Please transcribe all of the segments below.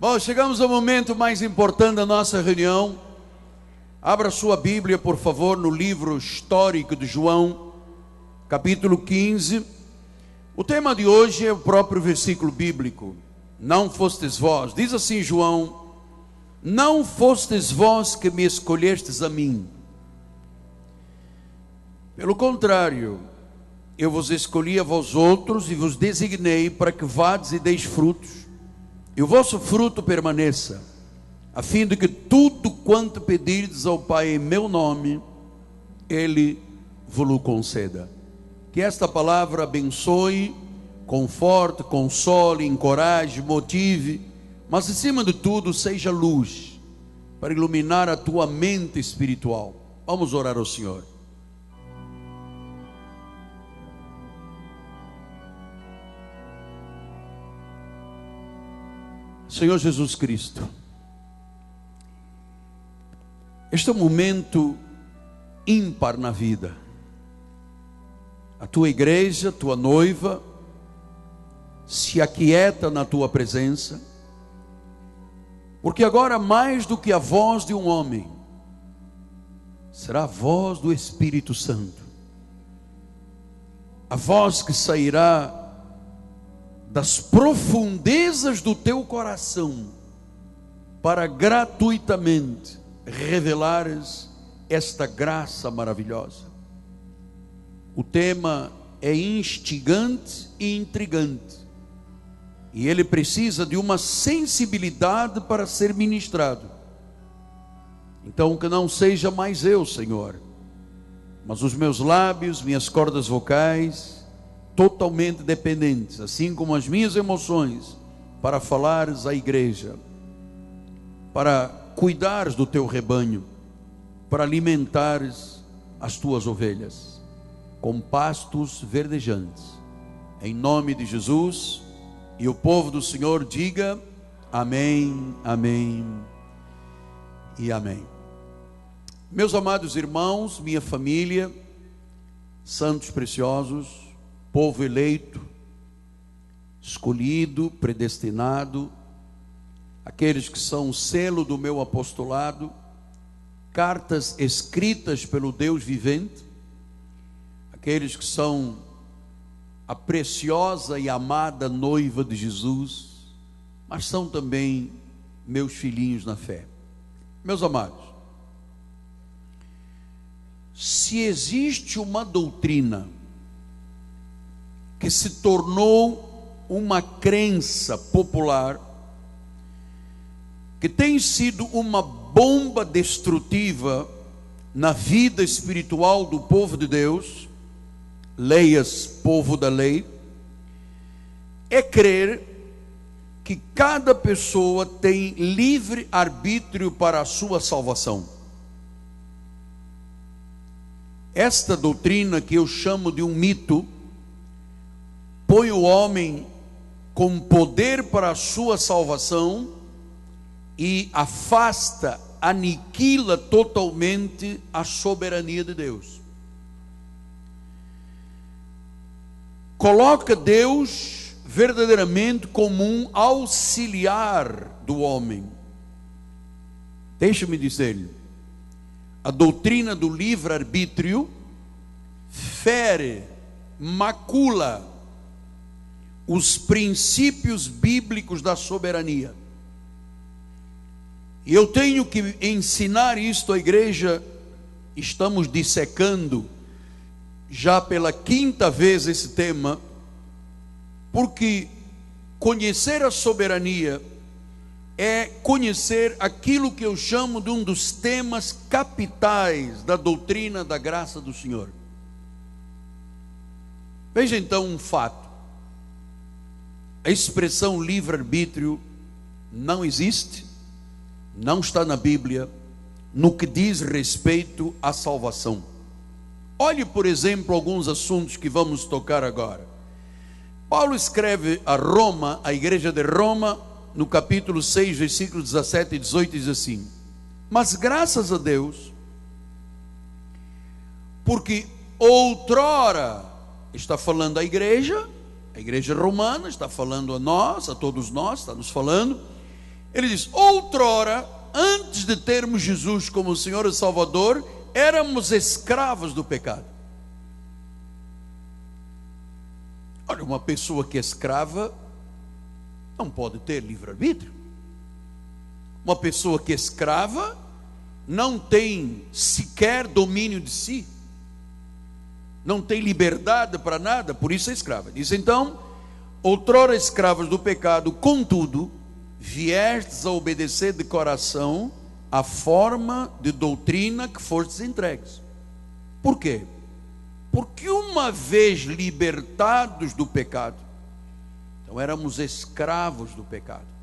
Bom, chegamos ao momento mais importante da nossa reunião. Abra sua Bíblia, por favor, no livro histórico de João, capítulo 15. O tema de hoje é o próprio versículo bíblico. Não fostes vós, diz assim João: não fostes vós que me escolhestes a mim. Pelo contrário, eu vos escolhi a vós outros e vos designei para que vades e deis frutos, e o vosso fruto permaneça, a fim de que tudo quanto pedirdes ao Pai em meu nome, Ele vos conceda. Que esta palavra abençoe, conforte, console, encoraje, motive, mas acima de tudo seja luz, para iluminar a tua mente espiritual. Vamos orar ao Senhor. Senhor Jesus Cristo, este é um momento ímpar na vida. A tua igreja, tua noiva, se aquieta na tua presença, porque agora, mais do que a voz de um homem, será a voz do Espírito Santo, a voz que sairá das profundezas do teu coração, para gratuitamente revelares esta graça maravilhosa. O tema é instigante e intrigante, e ele precisa de uma sensibilidade para ser ministrado. Então, que não seja mais eu, Senhor, mas os meus lábios, minhas cordas vocais, totalmente dependentes, assim como as minhas emoções, para falares à igreja, para cuidares do teu rebanho, para alimentares as tuas ovelhas com pastos verdejantes, em nome de Jesus. E o povo do Senhor diga amém, amém e amém. Meus amados irmãos, minha família, santos preciosos, povo eleito, escolhido, predestinado, aqueles que são o selo do meu apostolado, cartas escritas pelo Deus vivente, aqueles que são a preciosa e amada noiva de Jesus, mas são também meus filhinhos na fé. Meus amados, se existe uma doutrina que se tornou uma crença popular, que tem sido uma bomba destrutiva na vida espiritual do povo de Deus, leias, povo da lei, é crer que cada pessoa tem livre arbítrio para a sua salvação. Esta doutrina, que eu chamo de um mito, põe o homem com poder para a sua salvação e afasta, aniquila totalmente a soberania de Deus. Coloca Deus verdadeiramente como um auxiliar do homem. Deixa-me dizer-lhe, a doutrina do livre-arbítrio fere, macula os princípios bíblicos da soberania. E eu tenho que ensinar isto à igreja. Estamos dissecando já pela quinta vez esse tema, porque conhecer a soberania é conhecer aquilo que eu chamo de um dos temas capitais da doutrina da graça do Senhor. Veja então um fato: a expressão livre-arbítrio não existe, não está na Bíblia, no que diz respeito à salvação. Olhe, por exemplo, alguns assuntos que vamos tocar agora. Paulo escreve a Roma, a igreja de Roma, no capítulo 6, versículos 17 e 18, diz assim: mas graças a Deus, porque outrora, está falando à igreja, a igreja romana, está falando a nós, a todos nós, está nos falando, Ele diz: outrora, antes de termos Jesus como Senhor e Salvador, éramos escravos do pecado. Olha, uma pessoa que é escrava não pode ter livre-arbítrio. Uma pessoa que é escrava não tem sequer domínio de si, não tem liberdade para nada, por isso é escrava. Diz então: outrora escravos do pecado, contudo, viestes a obedecer de coração a forma de doutrina que fostes entregues. Por quê? Porque uma vez libertados do pecado, então éramos escravos do pecado.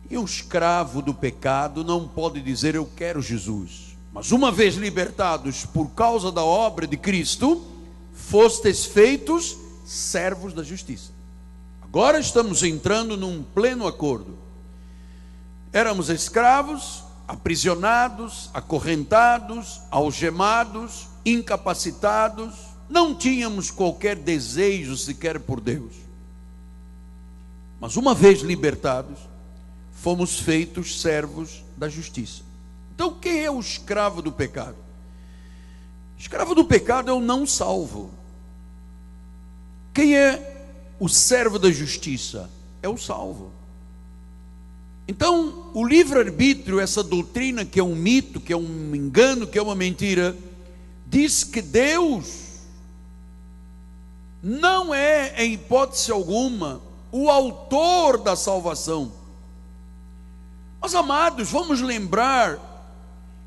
E um escravo do pecado não pode dizer: eu quero Jesus. Mas uma vez libertados por causa da obra de Cristo, fostes feitos servos da justiça. Agora estamos entrando num pleno acordo. Éramos escravos, aprisionados, acorrentados, algemados, incapacitados, não tínhamos qualquer desejo sequer por Deus. Mas uma vez libertados, fomos feitos servos da justiça. Então, quem é o escravo do pecado? Escravo do pecado é o não salvo. Quem é o servo da justiça? É o salvo. Então, o livre-arbítrio, essa doutrina que é um mito, que é um engano, que é uma mentira, diz que Deus não é, em hipótese alguma, o autor da salvação. Mas, amados, vamos lembrar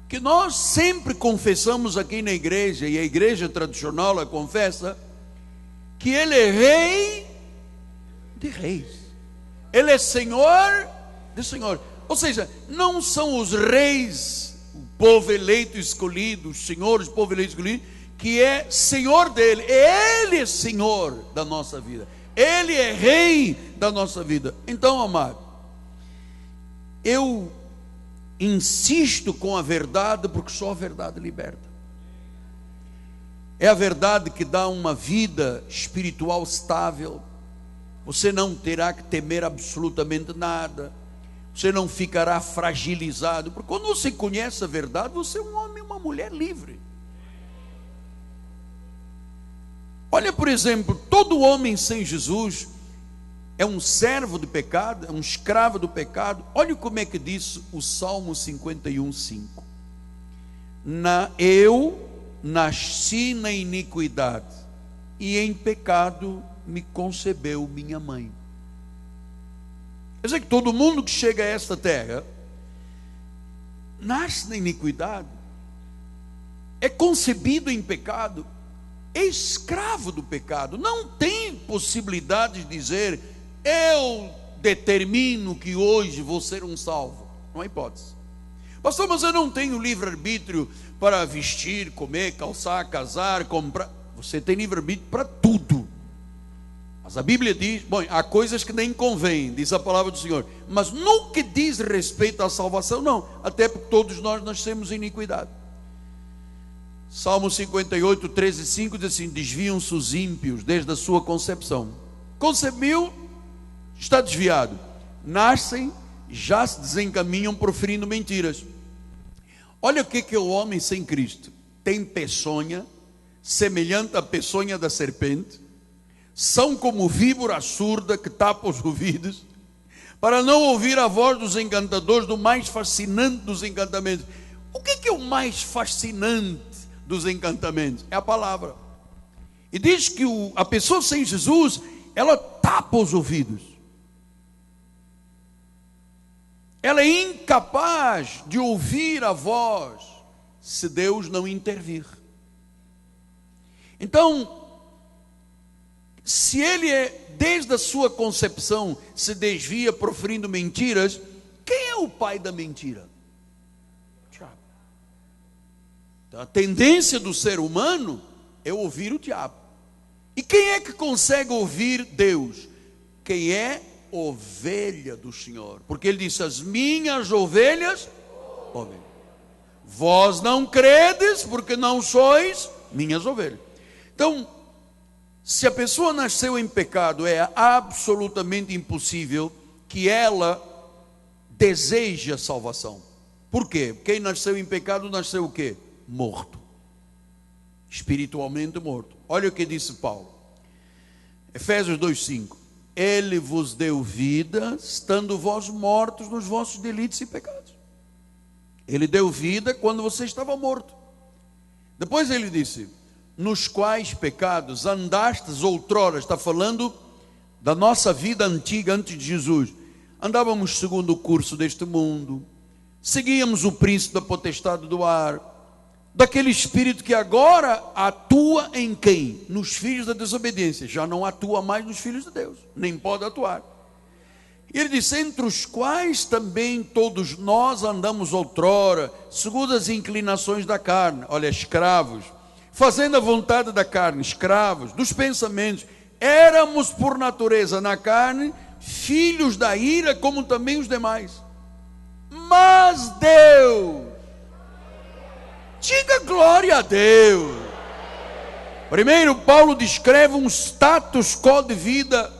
que nós sempre confessamos aqui na igreja, e a igreja tradicional ela confessa, que Ele é Rei de reis, Ele é Senhor de senhores. Ou seja, não são os reis, o povo eleito e escolhido, os senhores, o povo eleito e escolhido, que é Senhor dele. Ele é Senhor da nossa vida, Ele é Rei da nossa vida. Então, amado, eu insisto com a verdade, porque só a verdade liberta. É a verdade que dá uma vida espiritual estável. Você não terá que temer absolutamente nada. Você não ficará fragilizado, porque quando você conhece a verdade, você é um homem e uma mulher livre. Olha, por exemplo, todo homem sem Jesus é um servo do pecado, é um escravo do pecado. Olha como é que diz o Salmo 51:5. Eu nasci na iniquidade, e em pecado me concebeu minha mãe. Quer dizer que todo mundo que chega a esta terra nasce na iniquidade, é concebido em pecado, é escravo do pecado. Não tem possibilidade de dizer: eu determino que hoje vou ser um salvo. Não há hipótese. Pastor, mas eu não tenho livre-arbítrio para vestir, comer, calçar, casar, comprar. Você tem livre-arbítrio para tudo. Mas a Bíblia diz, bom, há coisas que nem convém, diz a palavra do Senhor, mas no que diz respeito à salvação, não, até porque todos nós nascemos em iniquidade. Salmo 58, 13 e 5 diz assim: desviam-se os ímpios desde a sua concepção. Concebeu, está desviado. Nascem, já se desencaminham proferindo mentiras. Olha o que é o homem sem Cristo. Tem peçonha, semelhante à peçonha da serpente. São como víbora surda que tapa os ouvidos, para não ouvir a voz dos encantadores, do mais fascinante dos encantamentos. O que é o mais fascinante dos encantamentos? É a palavra. E diz que a pessoa sem Jesus, ela tapa os ouvidos. Ela é incapaz de ouvir a voz, se Deus não intervir. Então, se ele desde a sua concepção se desvia proferindo mentiras, quem é o pai da mentira? Diabo. Então, a tendência do ser humano é ouvir o diabo. E quem é que consegue ouvir Deus? Quem é ovelha do Senhor. Porque ele disse: as minhas ovelhas ouvem. Vós não credes, porque não sois minhas ovelhas. Então, se a pessoa nasceu em pecado, é absolutamente impossível que ela deseja salvação. Por quê? Quem nasceu em pecado nasceu o quê? Morto. Espiritualmente morto. Olha o que disse Paulo. Efésios 2:5. Ele vos deu vida, estando vós mortos nos vossos delitos e pecados. Ele deu vida quando você estava morto. Depois ele disse: nos quais pecados andastes outrora. Está falando da nossa vida antiga antes de Jesus. Andávamos segundo o curso deste mundo, seguíamos o príncipe da potestade do ar, daquele espírito que agora atua em quem? Nos filhos da desobediência. Já não atua mais nos filhos de Deus, nem pode atuar. E ele disse: entre os quais também todos nós andamos outrora, segundo as inclinações da carne. Olha, escravos, fazendo a vontade da carne, escravos dos pensamentos. Éramos por natureza na carne, filhos da ira, como também os demais. Mas Deus, diga glória a Deus. Primeiro, Paulo descreve um status quo de vida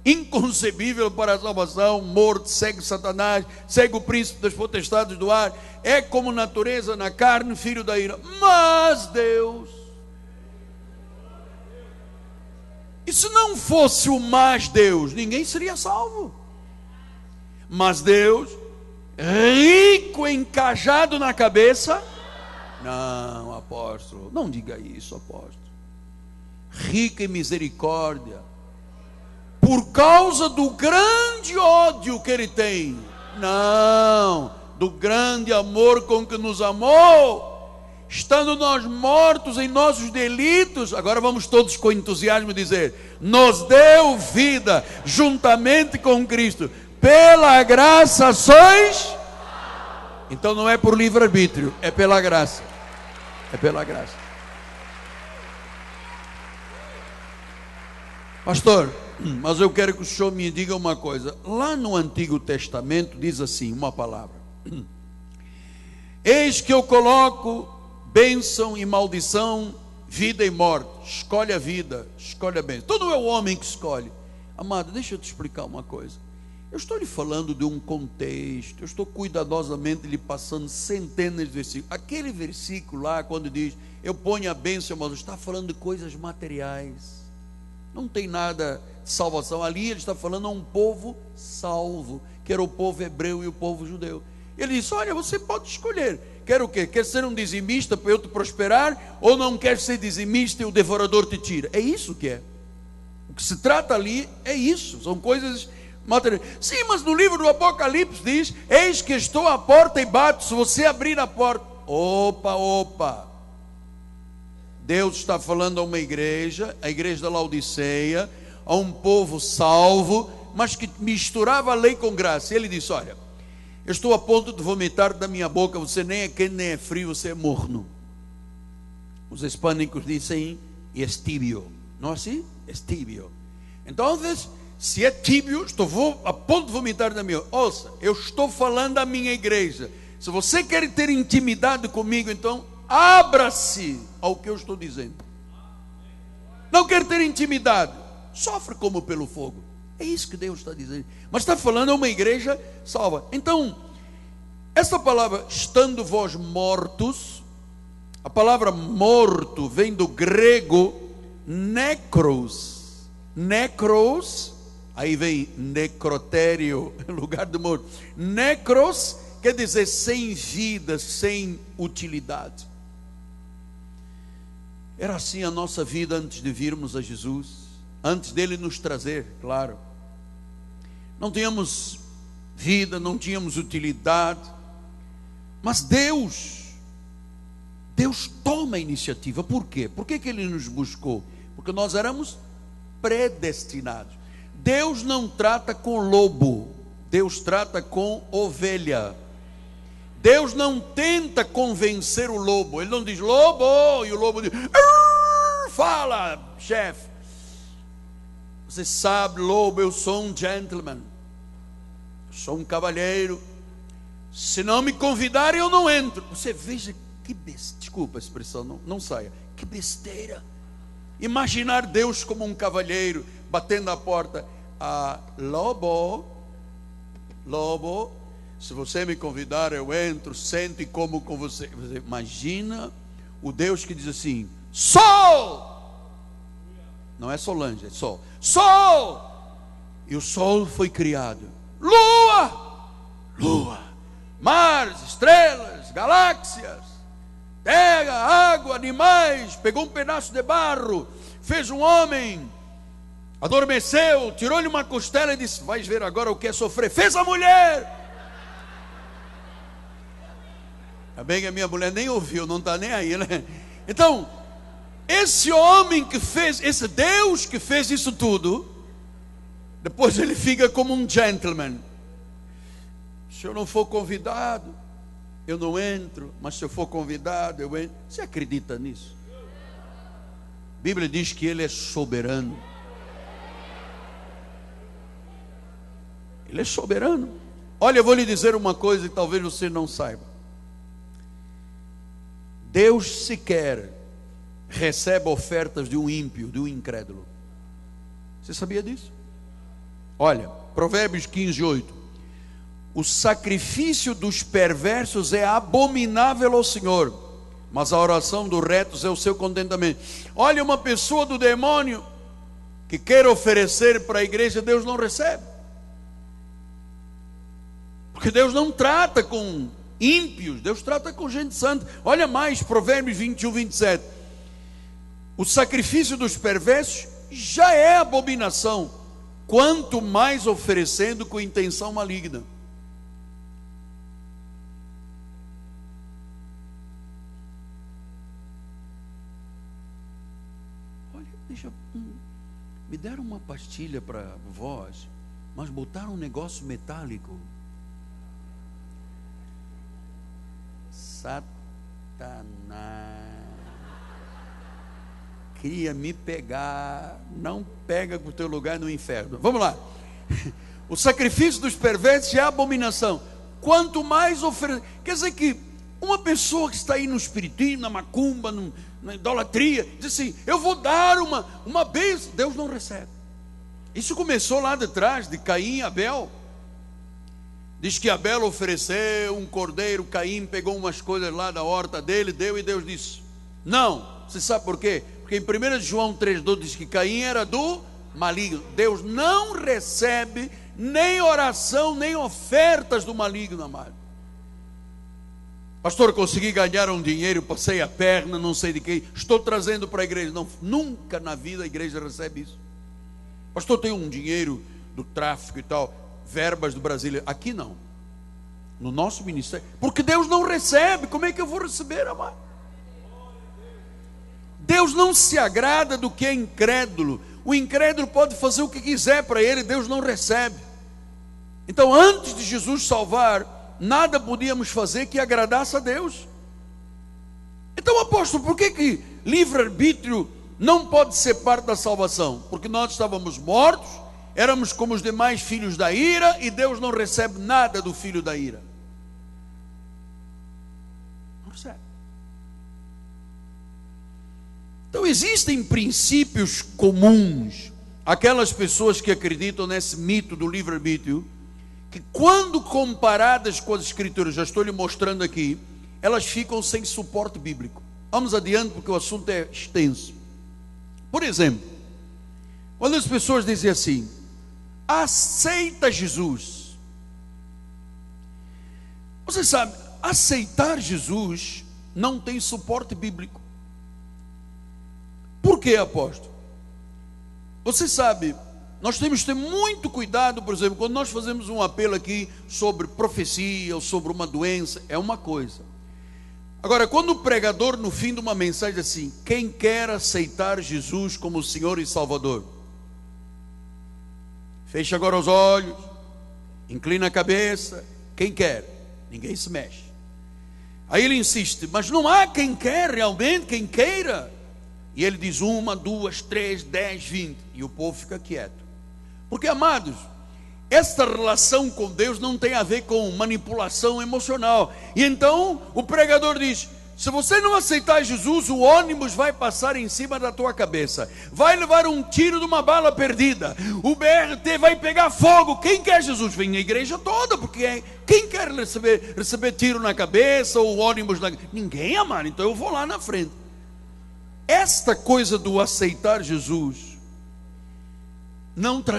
inconcebível para a salvação. Morto, segue Satanás, segue o príncipe das potestades do ar, é como natureza na carne, filho da ira. Mas Deus, e se não fosse o mas Deus, ninguém seria salvo. Mas Deus, rico encajado na cabeça. Não, apóstolo, não diga isso, apóstolo. Rico em misericórdia, por causa do grande ódio que ele tem. Não, do grande amor com que nos amou, estando nós mortos em nossos delitos. Agora vamos todos com entusiasmo dizer: nos deu vida juntamente com Cristo, pela graça sois. Então não é por livre-arbítrio, é pela graça. É pela graça. Pastor, mas eu quero que o senhor me diga uma coisa. Lá no Antigo Testamento diz assim, uma palavra: eis que eu coloco bênção e maldição, vida e morte. Escolhe a vida, escolhe a bênção. Então não é o homem que escolhe. Amado, deixa eu te explicar uma coisa. Eu estou lhe falando de um contexto, eu estou cuidadosamente lhe passando centenas de versículos. Aquele versículo lá, quando diz eu ponho a bênção, mas está falando de coisas materiais. Não tem nada de salvação. Ali ele está falando a um povo salvo, que era o povo hebreu e o povo judeu. Ele disse: olha, você pode escolher. Quer o quê? Quer ser um dizimista para eu te prosperar? Ou não quer ser dizimista e o devorador te tira? É isso que é. O que se trata ali é isso. São coisas materiais. Sim, mas no livro do Apocalipse diz: eis que estou à porta e bato. Se você abrir a porta. Opa. Deus está falando a uma igreja, a igreja da Laodiceia, a um povo salvo, mas que misturava a lei com graça. E ele disse: olha, eu estou a ponto de vomitar da minha boca. Você nem é quente nem é frio, você é morno. Os hispânicos dizem es tibio, não é assim? Es tibio. Então, se é tibio, estou a ponto de vomitar da minha boca. Ouça, eu estou falando à minha igreja. Se você quer ter intimidade comigo, então abra-se ao que eu estou dizendo. Não quer ter intimidade, sofre como pelo fogo. É isso que Deus está dizendo. Mas está falando a uma igreja salva. Então, essa palavra, estando vós mortos, a palavra morto vem do grego necros. Necros, aí vem necrotério, lugar do morto. Necros quer dizer sem vida, sem utilidade. Era assim a nossa vida antes de virmos a Jesus, antes dele nos trazer, claro. Não tínhamos vida, não tínhamos utilidade, mas Deus toma a iniciativa. Por quê? Por que ele nos buscou? Porque nós éramos predestinados. Deus não trata com lobo, Deus trata com ovelha. Deus não tenta convencer o lobo. Ele não diz lobo, e o lobo diz fala, chefe. Você sabe, lobo, eu sou um gentleman, eu sou um cavalheiro. Se não me convidarem, eu não entro. Você veja que besteira, desculpa a expressão, não saia. Que besteira. Imaginar Deus como um cavalheiro batendo a porta. Lobo, Se você me convidar, eu entro, sento e como com você. Você imagina o Deus que diz assim: sol! Não é Solange, é sol. Sol! E o sol foi criado. Lua! Lua! Mares, estrelas, galáxias, terra, água, animais. Pegou um pedaço de barro, fez um homem, adormeceu, tirou-lhe uma costela e disse: vais ver agora o que é sofrer. Fez a mulher. Ainda bem que a minha mulher nem ouviu, não está nem aí, né? Então, esse homem que fez, esse Deus que fez isso tudo, depois ele fica como um gentleman. Se eu não for convidado, eu não entro, mas se eu for convidado, eu entro. Você acredita nisso? A Bíblia diz que ele é soberano. Ele é soberano. Olha, eu vou lhe dizer uma coisa e talvez você não saiba. Deus sequer recebe ofertas de um ímpio, de um incrédulo. Você sabia disso? Olha, Provérbios 15:8. O sacrifício dos perversos é abominável ao Senhor, mas a oração dos retos é o seu contentamento. Olha, uma pessoa do demônio que quer oferecer para a igreja, Deus não recebe. Porque Deus não trata com ímpios, Deus trata com gente santa. Olha mais, Provérbios 21:27. O sacrifício dos perversos já é abominação, quanto mais oferecendo com intenção maligna. Olha, me deram uma pastilha para voz, mas botaram um negócio metálico. Satanás queria me pegar. Não pega com o teu lugar no inferno. Vamos lá. O sacrifício dos perversos é abominação, quanto mais oferecer. Quer dizer que uma pessoa que está aí no espiritismo, na macumba, na idolatria, diz assim: eu vou dar uma bênção. Deus não recebe. Isso começou lá de trás, de Caim e Abel. Diz que Abel ofereceu um cordeiro, Caim pegou umas coisas lá da horta dele, deu, e Deus disse: não. Você sabe por quê? Porque em 1 João 3,12 diz que Caim era do maligno. Deus não recebe nem oração, nem ofertas do maligno, amado. Pastor, consegui ganhar um dinheiro, passei a perna, não sei de quem, estou trazendo para a igreja. Não, nunca na vida a igreja recebe isso. Pastor, tem um dinheiro do tráfico e tal, verbas do Brasil. Aqui não, no nosso ministério, porque Deus não recebe. Como é que eu vou receber, amado? Deus não se agrada do que é incrédulo. O incrédulo pode fazer o que quiser para ele, Deus não recebe. Então, antes de Jesus salvar, nada podíamos fazer que agradasse a Deus. Então, apóstolo, por que livre-arbítrio não pode ser parte da salvação? Porque nós estávamos mortos, éramos como os demais filhos da ira, e Deus não recebe nada do filho da ira. Não recebe. Então existem princípios comuns àquelas pessoas que acreditam nesse mito do livre-arbítrio, que quando comparadas com as escrituras, já estou lhe mostrando aqui, elas ficam sem suporte bíblico. Vamos adiante, porque o assunto é extenso. Por exemplo, quando as pessoas dizem assim: aceita Jesus. Você sabe, aceitar Jesus não tem suporte bíblico. Por quê, apóstolo? Você sabe, nós temos que ter muito cuidado. Por exemplo, quando nós fazemos um apelo aqui sobre profecia ou sobre uma doença, é uma coisa. Agora, quando o pregador no fim de uma mensagem diz assim: quem quer aceitar Jesus como Senhor e Salvador? Fecha agora os olhos, inclina a cabeça. Quem quer? Ninguém se mexe. Aí ele insiste: mas não há quem quer realmente, quem queira. E ele diz 1, 2, 3, 10, 20. E o povo fica quieto. Porque, amados, esta relação com Deus não tem a ver com manipulação emocional. E então o pregador diz: Se você não aceitar Jesus, o ônibus vai passar em cima da tua cabeça, vai levar um tiro de uma bala perdida, o BRT vai pegar fogo. Quem quer Jesus? Vem a igreja toda, porque quem quer receber tiro na cabeça ou ônibus na... Ninguém, amado. Então eu vou lá na frente. Esta coisa do aceitar Jesus,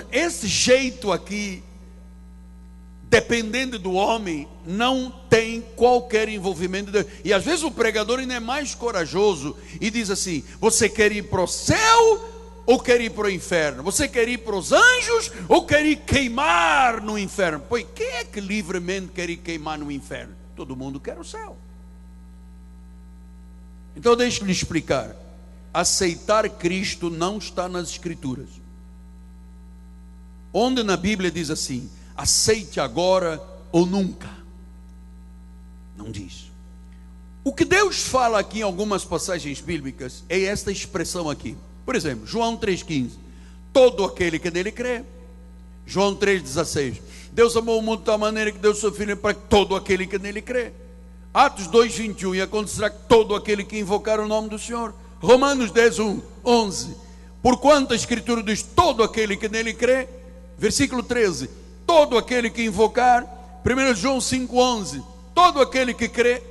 esse jeito aqui, dependendo do homem, não tem qualquer envolvimento de Deus. E às vezes o pregador ainda é mais corajoso e diz assim: você quer ir para o céu ou quer ir para o inferno? Você quer ir para os anjos ou quer ir queimar no inferno? Pois quem é que livremente quer ir queimar no inferno? Todo mundo quer o céu. Então deixe-me explicar. Aceitar Cristo não está nas Escrituras. Onde na Bíblia diz assim: aceite agora ou nunca. Não diz. O que Deus fala aqui em algumas passagens bíblicas é esta expressão aqui. Por exemplo, João 3,15: todo aquele que nele crê. João 3,16: Deus amou o mundo de tal maneira que deu seu Filho para todo aquele que nele crê. Atos 2,21: e acontecerá que todo aquele que invocar o nome do Senhor. Romanos 10:11: porquanto a Escritura diz: todo aquele que nele crê. Versículo 13: todo aquele que invocar. 1 João 5,11: todo aquele que crê.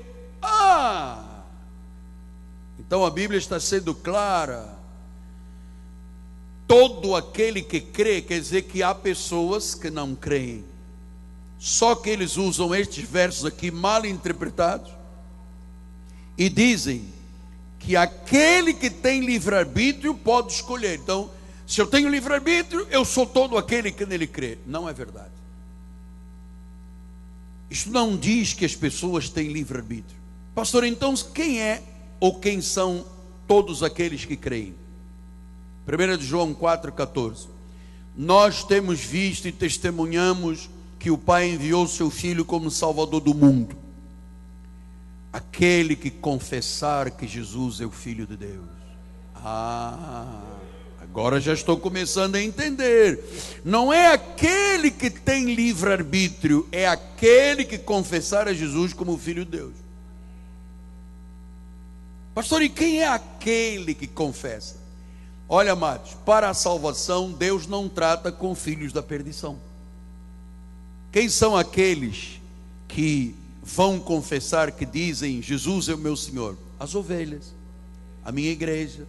Então a Bíblia está sendo clara. Todo aquele que crê, quer dizer que há pessoas que não creem. Só que eles usam estes versos aqui mal interpretados e dizem que aquele que tem livre-arbítrio pode escolher. Então, se eu tenho livre-arbítrio, eu sou todo aquele que nele crê. Não é verdade. Isto não diz que as pessoas têm livre-arbítrio. Pastor, então quem é ou quem são todos aqueles que creem? 1 João 4,14: nós temos visto e testemunhamos que o Pai enviou seu Filho como Salvador do mundo. Aquele que confessar que Jesus é o Filho de Deus. Agora já estou começando a entender. Não é aquele que tem livre-arbítrio, é aquele que confessar a Jesus como o Filho de Deus. Pastor, e quem é aquele que confessa? Olha, amados, para a salvação, Deus não trata com filhos da perdição. Quem são aqueles que vão confessar, que dizem: Jesus é o meu Senhor? As ovelhas, a minha igreja,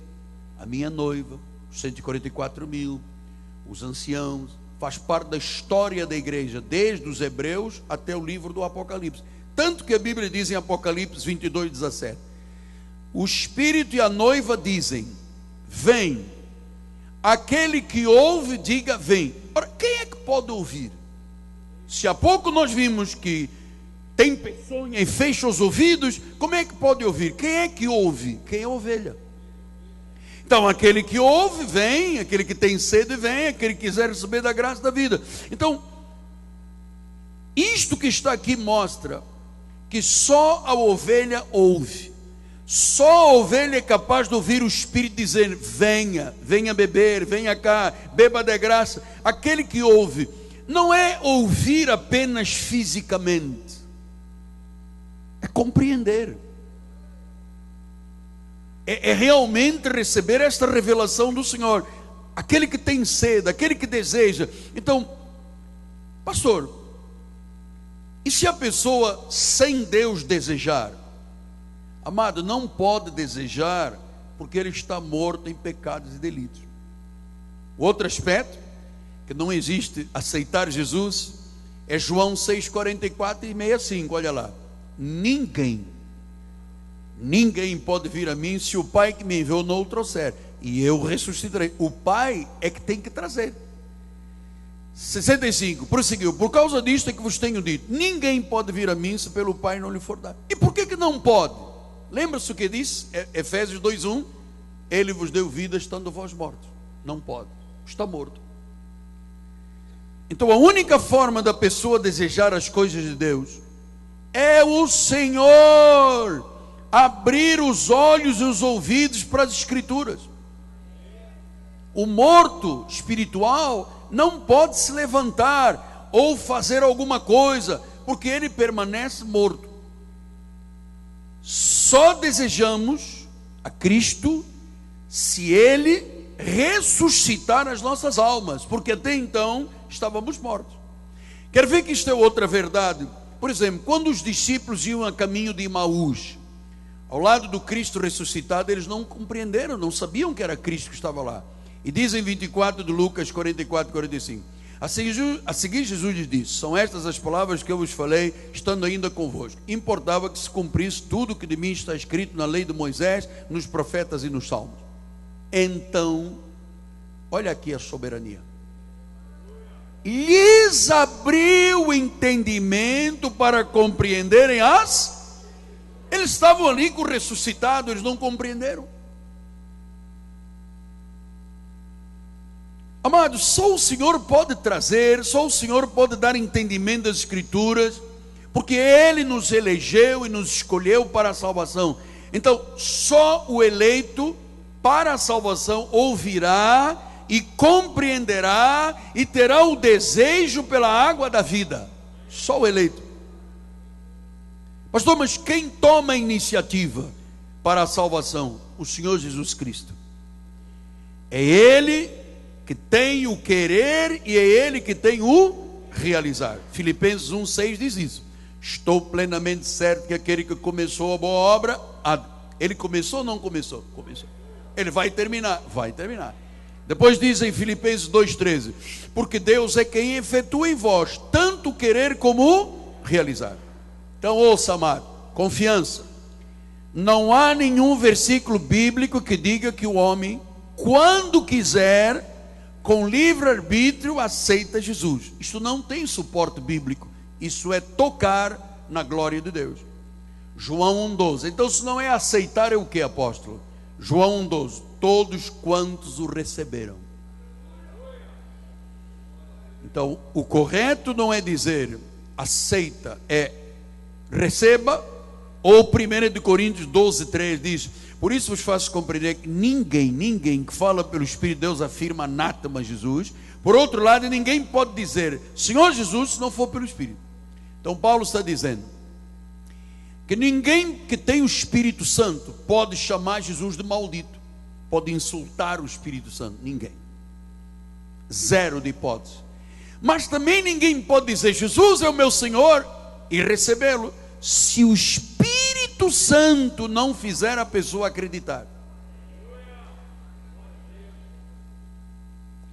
a minha noiva, os 144.000, os anciãos. Faz parte da história da igreja, desde os Hebreus até o livro do Apocalipse. Tanto que a Bíblia diz em Apocalipse 22:17: o Espírito e a noiva dizem: vem. Aquele que ouve, diga: vem. Ora, quem é que pode ouvir? Se há pouco nós vimos que tem peçonha e fecha os ouvidos, como é que pode ouvir? Quem é que ouve? Quem é a ovelha? Então aquele que ouve, vem. Aquele que tem sede, vem. Aquele que quiser receber da graça da vida. Então, isto que está aqui mostra que só a ovelha ouve. Só a ovelha é capaz de ouvir o Espírito dizer: venha, venha beber, venha cá, beba da graça. Aquele que ouve não é ouvir apenas fisicamente, é compreender, é realmente receber esta revelação do Senhor. Aquele que tem sede, aquele que deseja. Então, pastor, e se a pessoa sem Deus desejar? Amado, não pode desejar, porque ele está morto em pecados e delitos. Outro aspecto, que não existe aceitar Jesus, é João 6,44 e 65, olha lá: ninguém pode vir a mim se o Pai que me enviou não o trouxer, e eu ressuscitarei. O Pai é que tem que trazer. 65, prosseguiu: por causa disto é que vos tenho dito, ninguém pode vir a mim se pelo Pai não lhe for dado. E por que não pode? Lembra-se o que diz Efésios 2:1? Ele vos deu vida estando vós mortos. Não pode, está morto. Então a única forma da pessoa desejar as coisas de Deus é o Senhor abrir os olhos e os ouvidos para as Escrituras. O morto espiritual não pode se levantar ou fazer alguma coisa, porque ele permanece morto. só desejamos a Cristo se Ele ressuscitar as nossas almas, porque até então estávamos mortos. Quer ver que isto é outra verdade? Por exemplo, quando os discípulos iam a caminho de Emaús, ao lado do Cristo ressuscitado, eles não compreenderam, não sabiam que era Cristo que estava lá. E dizem 24 de Lucas 44, 45. A seguir Jesus lhes disse: são estas as palavras que eu vos falei, estando ainda convosco. Importava que se cumprisse tudo o que de mim está escrito na lei de Moisés, nos profetas e nos salmos. Então, olha aqui a soberania. Lhes abriu o entendimento para compreenderem Eles estavam ali com o ressuscitado, eles não compreenderam. Amados, só o Senhor pode trazer, só o Senhor pode dar entendimento das Escrituras, porque Ele nos elegeu e nos escolheu para a salvação. Então, só o eleito para a salvação ouvirá e compreenderá e terá o desejo pela água da vida. Só o eleito. Pastor, mas quem toma a iniciativa para a salvação? O Senhor Jesus Cristo. É Ele que tem o querer e é Ele que tem o realizar. Filipenses 1,6 diz isso. Estou plenamente certo que aquele que começou a boa obra, ele começou ou não começou? Começou. Ele vai terminar? Vai terminar. Depois diz em Filipenses 2,13: porque Deus é quem efetua em vós tanto o querer como o realizar. Então ouça, amado, confiança. Não há nenhum versículo bíblico que diga que o homem, quando quiser, com livre-arbítrio, aceita Jesus. Isto não tem suporte bíblico. Isso é tocar na glória de Deus. João 1,12. Então, se não é aceitar, é o que, apóstolo? João 1,12. Todos quantos o receberam. Então, o correto não é dizer aceita, é receba. Ou 1 Coríntios 12,3 diz: por isso vos faço compreender que ninguém que fala pelo Espírito de Deus afirma anátema Jesus. Por outro lado, ninguém pode dizer Senhor Jesus se não for pelo Espírito. Então Paulo está dizendo que ninguém que tem o Espírito Santo pode chamar Jesus de maldito, pode insultar o Espírito Santo. Ninguém. Zero de hipótese. Mas também ninguém pode dizer Jesus é o meu Senhor e recebê-lo, se o Espírito Santo não fizer a pessoa acreditar.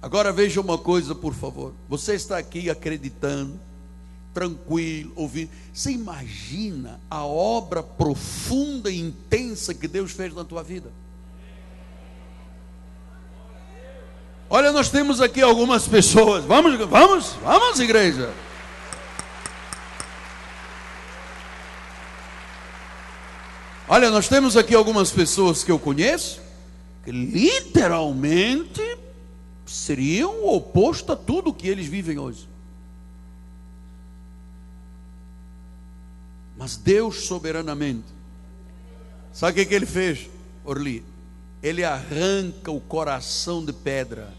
Agora veja uma coisa, por favor. Você está aqui acreditando, tranquilo, ouvindo. Você imagina a obra profunda e intensa que Deus fez na tua vida? Olha, nós temos aqui algumas pessoas. Vamos, igreja. Olha, nós temos aqui algumas pessoas que eu conheço que literalmente seriam o oposto a tudo que eles vivem hoje. Mas Deus soberanamente, sabe o que Ele fez, Orli? Ele arranca o coração de pedra.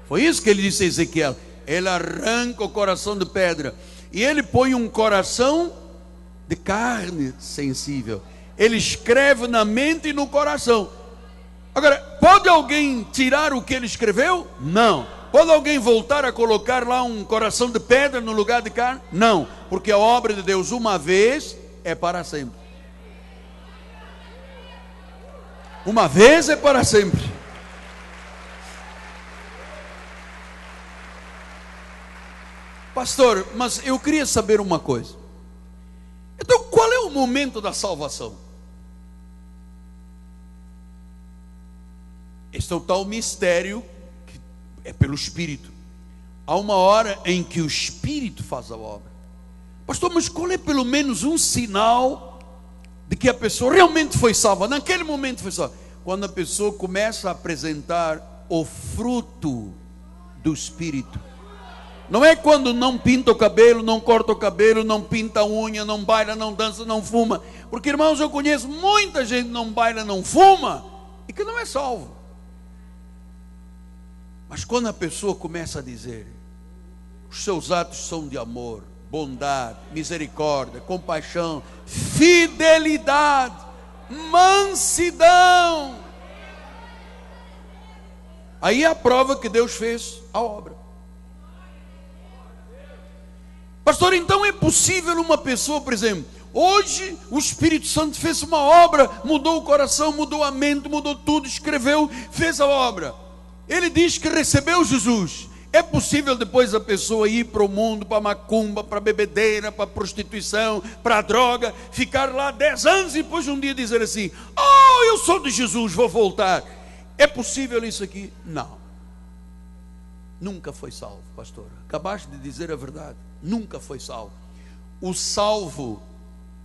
Foi isso que Ele disse a Ezequiel. Ele arranca o coração de pedra e Ele põe um coração de carne sensível. Ele escreve na mente e no coração. Agora, pode alguém tirar o que ele escreveu? Não. Pode alguém voltar a colocar lá um coração de pedra no lugar de carne? Não, porque a obra de Deus uma vez é para sempre. Uma vez é para sempre. Pastor, mas eu queria saber uma coisa. Então, qual é o momento da salvação? Este é o tal mistério que é pelo Espírito. Há uma hora em que o Espírito faz a obra. Pastor, mas qual é pelo menos um sinal de que a pessoa realmente foi salva? Naquele momento foi salva. Quando a pessoa começa a apresentar o fruto do Espírito. Não é quando não pinta o cabelo, não corta o cabelo, não pinta a unha, não baila, não dança, não fuma. Porque, irmãos, eu conheço muita gente que não baila, não fuma e que não é salvo. Mas quando a pessoa começa a dizer: os seus atos são de amor, bondade, misericórdia, compaixão, fidelidade, mansidão. Aí é a prova que Deus fez a obra. Pastor, então é possível uma pessoa, por exemplo, hoje o Espírito Santo fez uma obra, mudou o coração, mudou a mente, mudou tudo, escreveu, fez a obra. Ele diz que recebeu Jesus. É possível depois a pessoa ir para o mundo, para a macumba, para a bebedeira, para a prostituição, para a droga, ficar lá 10 anos e depois um dia dizer assim: oh, eu sou de Jesus, vou voltar. É possível isso aqui? Não. Nunca foi salvo, pastor. Acabaste de dizer a verdade. Nunca foi salvo. O salvo,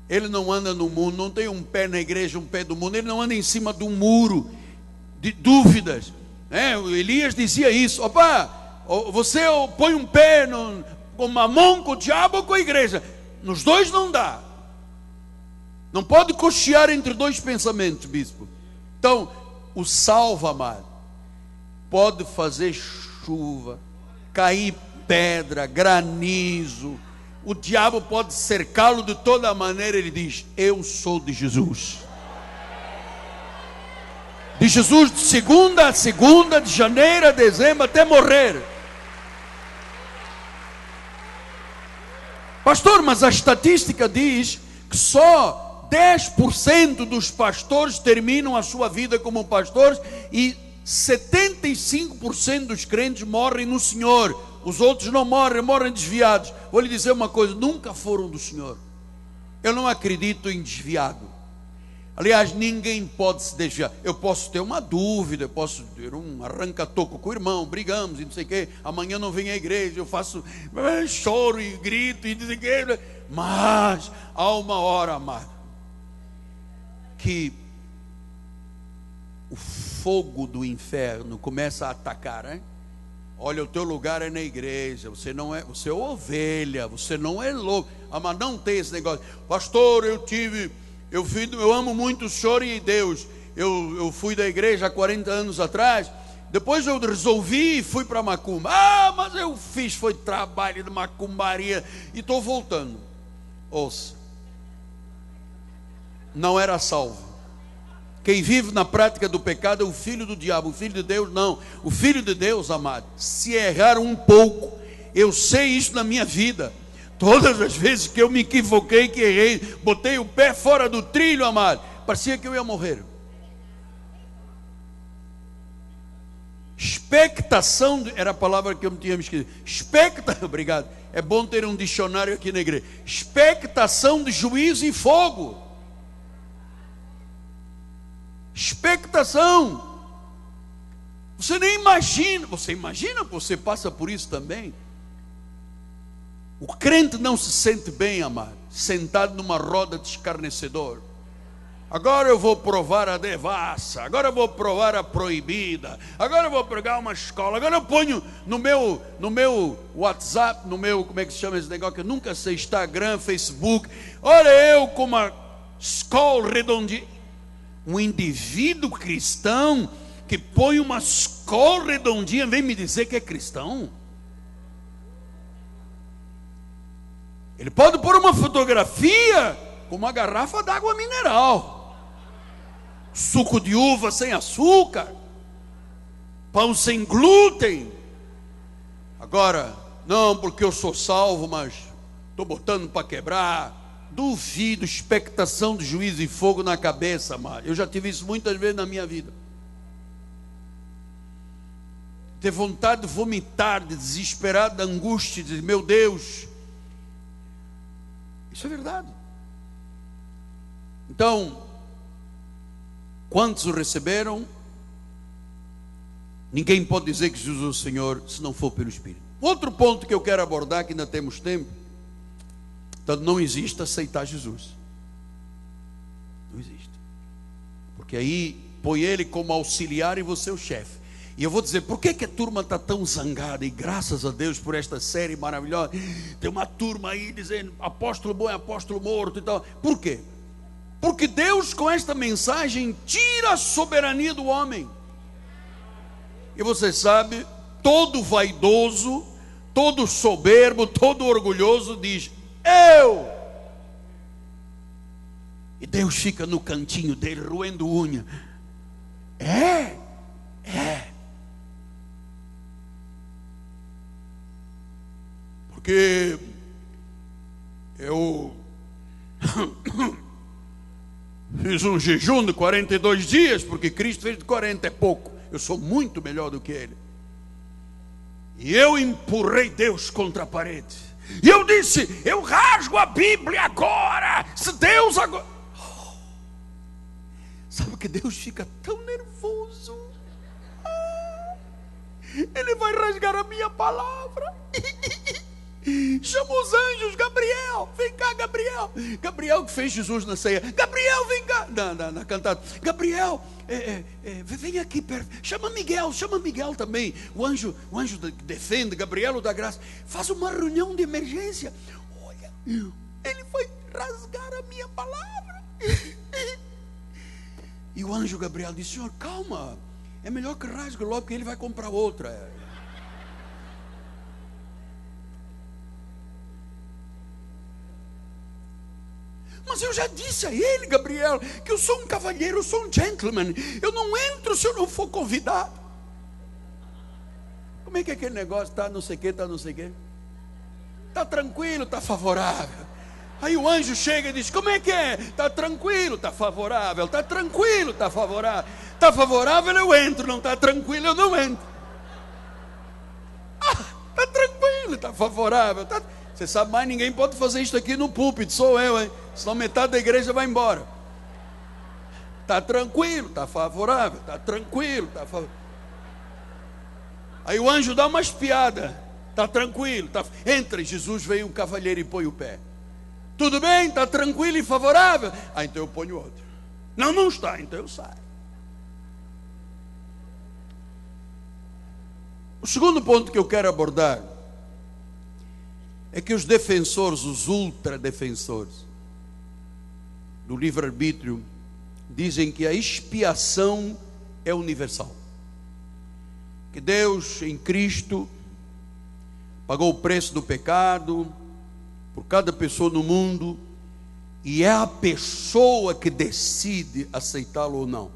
ele não anda no mundo, não tem um pé na igreja, um pé do mundo, ele não anda em cima de um muro de dúvidas. O Elias dizia isso: opa, você põe um pé com mamão, com o diabo ou com a igreja? Nos dois não dá. Não pode cochear entre dois pensamentos, bispo. Então, o salvo, amado, pode fazer chuva, cair pedra, granizo, o diabo pode cercá-lo de toda maneira. Ele diz: eu sou de Jesus. De Jesus, de segunda a segunda, de janeiro a dezembro, até morrer. Pastor, mas a estatística diz que só 10% dos pastores terminam a sua vida como pastores e 75% dos crentes morrem no Senhor. Os outros não morrem, morrem desviados. Vou lhe dizer uma coisa: nunca foram do Senhor. Eu não acredito em desviado. Aliás, ninguém pode se desviar. Eu posso ter uma dúvida, eu posso ter um arranca-toco com o irmão, brigamos e não sei o quê, amanhã não vem à igreja, eu faço choro e grito e não sei o quê. Mas há uma hora, amado, que o fogo do inferno começa a atacar, hein? Olha, o teu lugar é na igreja, você é ovelha, você não é louco. Mas não tem esse negócio: pastor, eu amo muito o senhor e Deus. Eu fui da igreja há 40 anos atrás, depois eu resolvi e fui para macumba. Mas eu foi trabalho de macumbaria e estou voltando. Ouça, não era salvo. Quem vive na prática do pecado é o filho do diabo. O filho de Deus não. O filho de Deus, amado, se errar um pouco, eu sei isso na minha vida. Todas as vezes que eu me equivoquei, que errei, botei o pé fora do trilho, amado, parecia que eu ia morrer. Expectação, era a palavra que eu me tinha esquecido. Obrigado. É bom ter um dicionário aqui na igreja. Expectação de juízo e fogo. Expectação. Você nem imagina. Você imagina, você passa por isso também. O crente não se sente bem, amado, sentado numa roda de escarnecedor. Agora eu vou provar a devassa, agora eu vou provar a proibida, agora eu vou pregar uma escola, agora eu ponho no meu WhatsApp, no meu, como é que se chama esse negócio que eu nunca sei, Instagram, Facebook, olha eu com uma escola redondinha. Um indivíduo cristão que põe uma escola redondinha vem me dizer que é cristão? Ele pode pôr uma fotografia com uma garrafa d'água mineral, suco de uva sem açúcar, pão sem glúten. Agora, não, porque eu sou salvo, mas estou botando para quebrar. Duvido, expectação de juízo e fogo na cabeça, amado. Eu já tive isso muitas vezes na minha vida. Ter vontade de vomitar, de desesperar, de angústia, de dizer: meu Deus. Isso é verdade. Então, quantos o receberam? Ninguém pode dizer que Jesus é o Senhor se não for pelo Espírito. Outro ponto que eu quero abordar, que ainda temos tempo. Então, não existe aceitar Jesus. Não existe. Porque aí põe ele como auxiliar e você o chefe. E eu vou dizer, por que a turma está tão zangada? E graças a Deus por esta série maravilhosa. Tem uma turma aí dizendo apóstolo bom é apóstolo morto e tal. Por quê? Porque Deus com esta mensagem tira a soberania do homem. E você sabe, todo vaidoso, todo soberbo, todo orgulhoso diz: Eu. E Deus fica no cantinho dele, roendo unha. É. Porque eu fiz um jejum de 42 dias, porque Cristo fez de 40, é pouco. Eu sou muito melhor do que ele. E eu empurrei Deus contra a parede. E eu disse: eu rasgo a Bíblia agora. Se Deus agora... Sabe que Deus fica tão nervoso. Ele vai rasgar a minha palavra. Chama os anjos. Gabriel, vem cá, Gabriel. Gabriel que fez Jesus na ceia. Gabriel, vem cá. Na cantada. Gabriel, vem aqui perto. Chama Miguel também. O anjo que defende, Gabriel o da graça. Faz uma reunião de emergência. Olha, ele vai rasgar a minha palavra. E o anjo Gabriel disse: Senhor, calma, é melhor que rasgue logo, porque ele vai comprar outra. Mas eu já disse a ele, Gabriel, que eu sou um cavalheiro, eu sou um gentleman. Eu não entro se eu não for convidado. Como é que aquele negócio está não sei o que, está não sei o que? Está tranquilo, está favorável. Aí o anjo chega e diz: como é que é? Está tranquilo, está favorável. Está tranquilo, está favorável. Está favorável, eu entro. Não está tranquilo, eu não entro. Está tranquilo, está favorável. Você sabe, mais ninguém pode fazer isso aqui no púlpito, sou eu, hein? Senão metade da igreja vai embora. Está tranquilo, está favorável. Está tranquilo, está favorável. Aí o anjo dá uma espiada. Está tranquilo, entra. Jesus veio um cavalheiro e põe o pé. Tudo bem? Está tranquilo e favorável? Então eu ponho outro. Não está, então eu saio. O segundo ponto que eu quero abordar é que os defensores, os ultradefensores do livre-arbítrio, dizem que a expiação é universal. Que Deus em Cristo pagou o preço do pecado por cada pessoa no mundo, e é a pessoa que decide aceitá-lo ou não.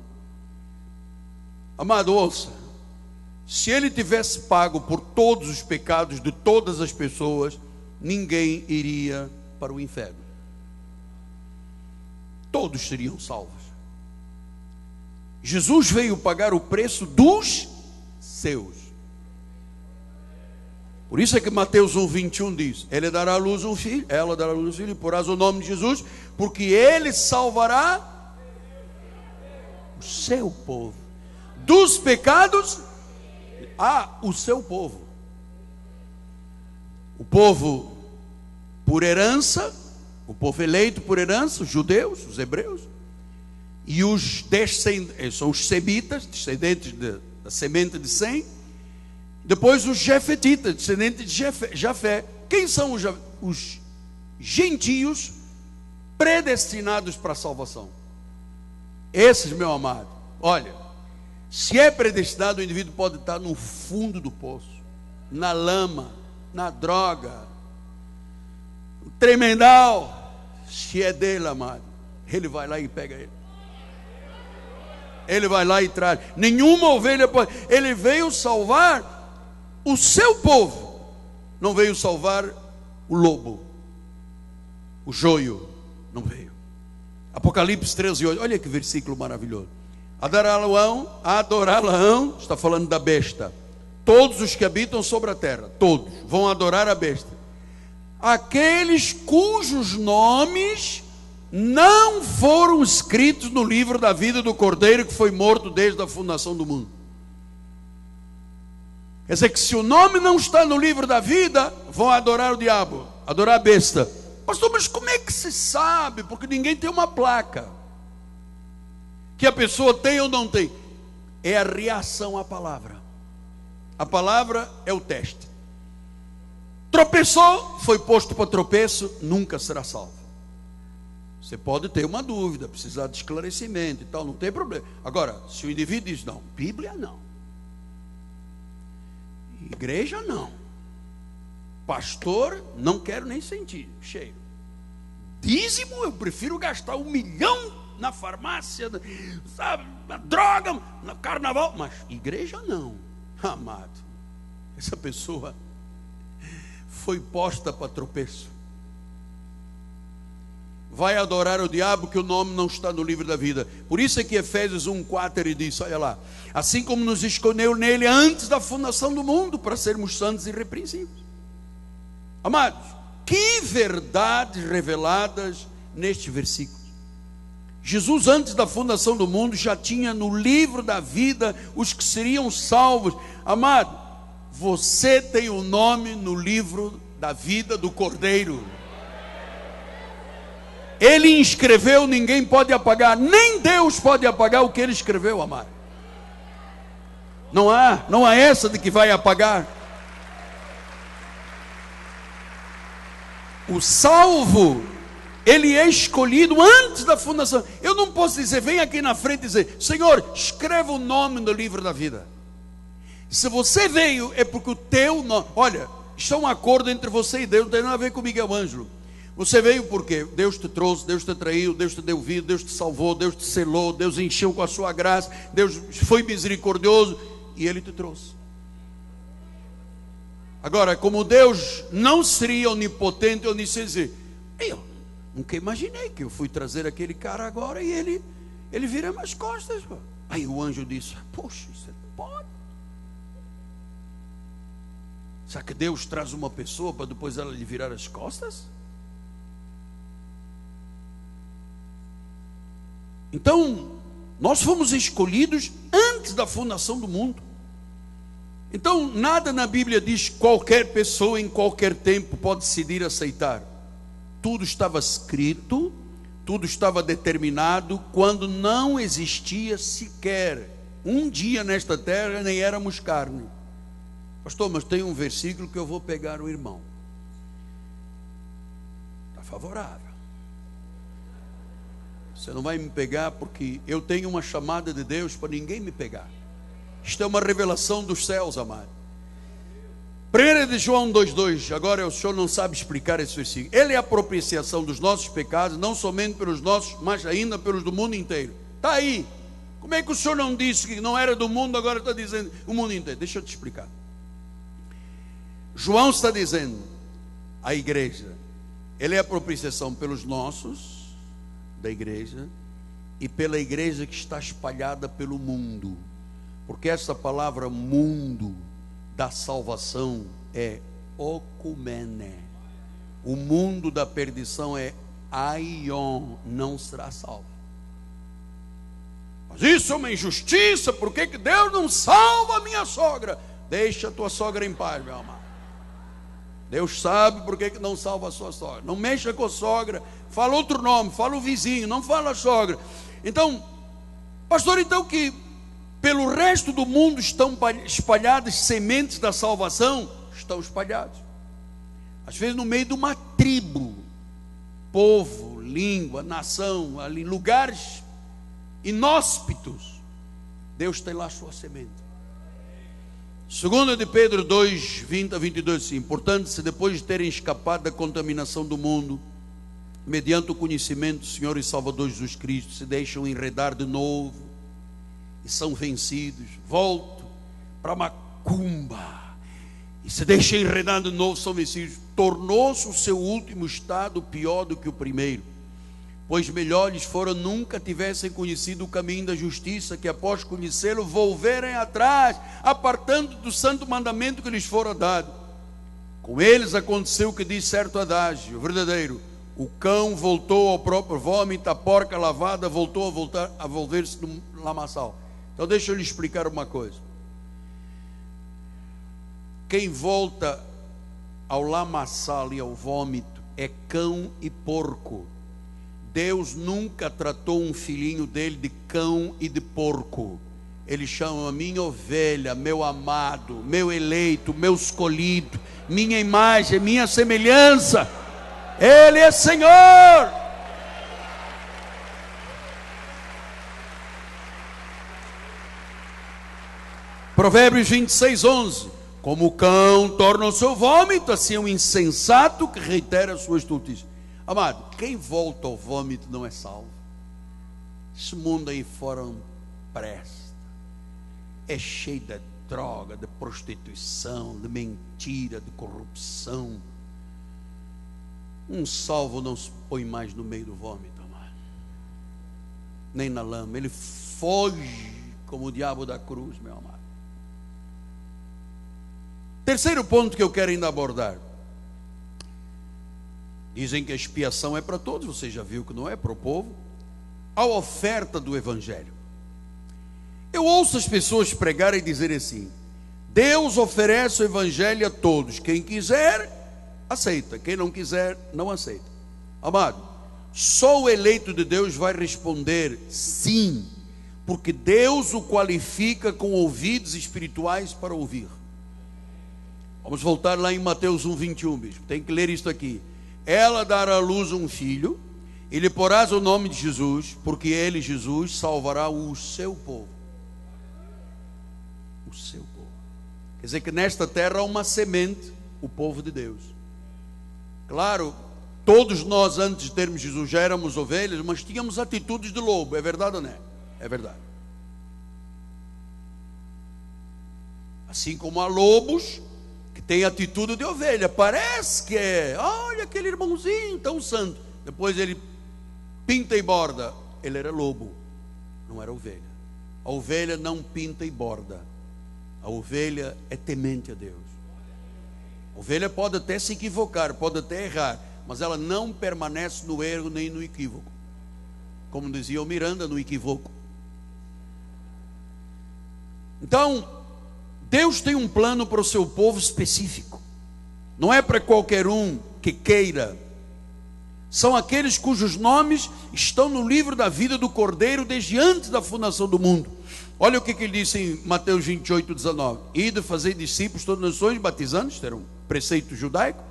Amado, ouça: se ele tivesse pago por todos os pecados de todas as pessoas, ninguém iria para o inferno. Todos seriam salvos. Jesus veio pagar o preço dos seus. Por isso é que Mateus 1:21 diz: ele dará à luz um filho, ela dará à luz um filho, e porás o nome de Jesus, porque ele salvará o seu povo dos pecados. O seu povo. O povo por herança, o povo eleito por herança, os judeus, os hebreus, e os descendentes, são os semitas, descendentes da semente de Sem. Depois os jefetitas, descendentes de Jafé. Quem são os gentios predestinados para a salvação? Esses, meu amado, olha, se é predestinado, o indivíduo pode estar no fundo do poço, na lama, na droga, no tremendal. Se é dele, amado, ele vai lá e pega ele. Ele vai lá e traz. Nenhuma ovelha pode. Ele veio salvar o seu povo, não veio salvar o lobo, o joio, não veio. Apocalipse 13:8, olha que versículo maravilhoso. Adorá-la-ão, está falando da besta, todos os que habitam sobre a terra, todos vão adorar a besta, aqueles cujos nomes não foram escritos no livro da vida do Cordeiro, que foi morto desde a fundação do mundo. Quer dizer que se o nome não está no livro da vida, vão adorar o diabo, adorar a besta. Pastor, mas como é que se sabe? Porque ninguém tem uma placa que a pessoa tem ou não tem. É a reação à palavra. A palavra é o teste. Tropeçou, foi posto para tropeço, nunca será salvo. Você pode ter uma dúvida, precisar de esclarecimento e tal, não tem problema. Agora, se o indivíduo diz: não, Bíblia não, igreja não, Pastor, não quero nem sentir cheiro. Dízimo, eu prefiro gastar 1 milhão na farmácia, sabe, na droga, no carnaval. Mas igreja não, amado. Essa pessoa foi posta para tropeço. Vai adorar o diabo, que o nome não está no livro da vida. Por isso é que Efésios 1:4 ele diz, olha lá: assim como nos escolheu nele antes da fundação do mundo, para sermos santos e irrepreensíveis. Amados, que verdades reveladas neste versículo. Jesus, antes da fundação do mundo, já tinha no livro da vida os que seriam salvos. Amado, você tem o nome no livro da vida do Cordeiro. Ele escreveu, ninguém pode apagar, nem Deus pode apagar o que ele escreveu, amado. Não há essa de que vai apagar. O salvo, ele é escolhido antes da fundação. Eu não posso dizer, vem aqui na frente e dizer, Senhor, escreva o nome no livro da vida. Se você veio, é porque o teu nome, olha, isto é um acordo entre você e Deus, não tem nada a ver com Miguel Ângelo. Você veio porque Deus te trouxe, Deus te atraiu, Deus te deu vida, Deus te salvou, Deus te selou, Deus encheu com a sua graça, Deus foi misericordioso e Ele te trouxe. Agora, como Deus não seria onipotente, onisciente, eu nunca imaginei que eu fui trazer aquele cara agora e ele vira minhas costas. Aí o anjo disse, poxa, isso não pode. Será que Deus traz uma pessoa para depois ela lhe virar as costas? Então, nós fomos escolhidos antes da fundação do mundo. Então, nada na Bíblia diz que qualquer pessoa em qualquer tempo pode decidir aceitar. Tudo estava escrito, tudo estava determinado, quando não existia sequer um dia nesta terra, nem éramos carne. Pastor, mas tem um versículo que eu vou pegar o irmão. Está favorável. Você não vai me pegar porque eu tenho uma chamada de Deus para ninguém me pegar. Isto é uma revelação dos céus, amado. 1 de João 2:2. Agora o senhor não sabe explicar esse versículo. Ele é a propiciação dos nossos pecados, não somente pelos nossos, mas ainda pelos do mundo inteiro. Está aí. Como é que o senhor não disse que não era do mundo, agora está dizendo o mundo inteiro? Deixa eu te explicar. João está dizendo à igreja, ele é a propiciação pelos nossos, da igreja, e pela igreja que está espalhada pelo mundo, porque essa palavra mundo da salvação é okumene. O mundo da perdição é aion, não será salvo. Mas isso é uma injustiça, por que Deus não salva a minha sogra? Deixa a tua sogra em paz, meu amado. Deus sabe por que não salva a sua sogra. Não mexa com a sogra, fala outro nome, fala o vizinho, não fala a sogra. Então, pastor, então que pelo resto do mundo estão espalhadas sementes da salvação? Estão espalhados. Às vezes no meio de uma tribo, povo, língua, nação, ali, lugares inóspitos, Deus tem lá a sua semente. 2 de Pedro 2, 20 a 22, assim, portanto, se depois de terem escapado da contaminação do mundo, mediante o conhecimento do Senhor e Salvador Jesus Cristo, se deixam enredar de novo e são vencidos, voltam para macumba e se deixam enredar de novo, são vencidos, tornou-se o seu último estado pior do que o primeiro, pois melhor lhes fora nunca tivessem conhecido o caminho da justiça, que após conhecê-lo volverem atrás, apartando do santo mandamento que lhes fora dado. Com eles aconteceu o que diz certo adágio verdadeiro: o cão voltou ao próprio vômito, a porca lavada voltou a volver-se no lamaçal. Então deixa eu lhe explicar uma coisa. Quem volta ao lamaçal e ao vômito é cão e porco. Deus nunca tratou um filhinho dele de cão e de porco. Ele chama minha ovelha, meu amado, meu eleito, meu escolhido, minha imagem, minha semelhança. Ele é Senhor. Provérbios 26:11. Como o cão torna o seu vômito, assim é um insensato que reitera a sua estultice. Amado, quem volta ao vômito não é salvo. Esse mundo aí fora não presta. É cheio de droga, de prostituição, de mentira, de corrupção. Um salvo não se põe mais no meio do vômito, amado. Nem na lama. Ele foge como o diabo da cruz, meu amado. Terceiro ponto que eu quero ainda abordar. Dizem que a expiação é para todos. Você já viu que não é para o povo. A oferta do Evangelho. Eu ouço as pessoas pregarem e dizerem assim: Deus oferece o Evangelho a todos. Quem quiser, aceita. Quem não quiser, não aceita. Amado, só o eleito de Deus vai responder sim, porque Deus o qualifica com ouvidos espirituais para ouvir. Vamos voltar lá em Mateus 1:21, bispo. Tem que ler isto aqui. Ela dará à luz um filho, e lhe porás o nome de Jesus, porque ele, Jesus, salvará o seu povo. O seu povo. Quer dizer que nesta terra há uma semente, o povo de Deus. Claro, todos nós antes de termos Jesus já éramos ovelhas, mas tínhamos atitudes de lobo. É verdade ou não é? É verdade. Assim como há lobos que têm atitude de ovelha. Parece que é, olha aquele irmãozinho tão santo. Depois ele pinta e borda. Ele era lobo, não era ovelha. A ovelha não pinta e borda. A ovelha é temente a Deus. A ovelha pode até se equivocar, pode até errar, mas ela não permanece no erro nem no equívoco. Como dizia o Miranda, no equívoco. Então, Deus tem um plano para o seu povo específico. Não é para qualquer um que queira. São aqueles cujos nomes estão no livro da vida do Cordeiro desde antes da fundação do mundo. Olha o que ele disse em Mateus 28:19. Ide fazer discípulos de todas as nações, batizando, isto era um preceito judaico.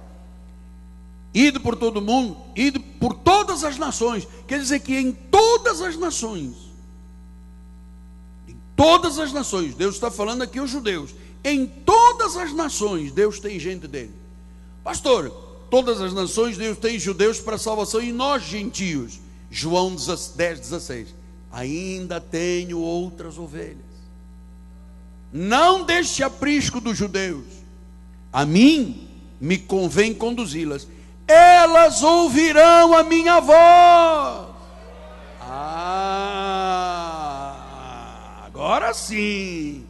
Ide por todo o mundo, ide por todas as nações. Quer dizer que em todas as nações, Deus está falando aqui aos judeus. Em todas as nações, Deus tem gente dele. Pastor, todas as nações, Deus tem judeus para salvação, e nós gentios. João 10:16. Ainda tenho outras ovelhas. Não deixe aprisco dos judeus. A mim me convém conduzi-las. Elas ouvirão a minha voz. Agora sim.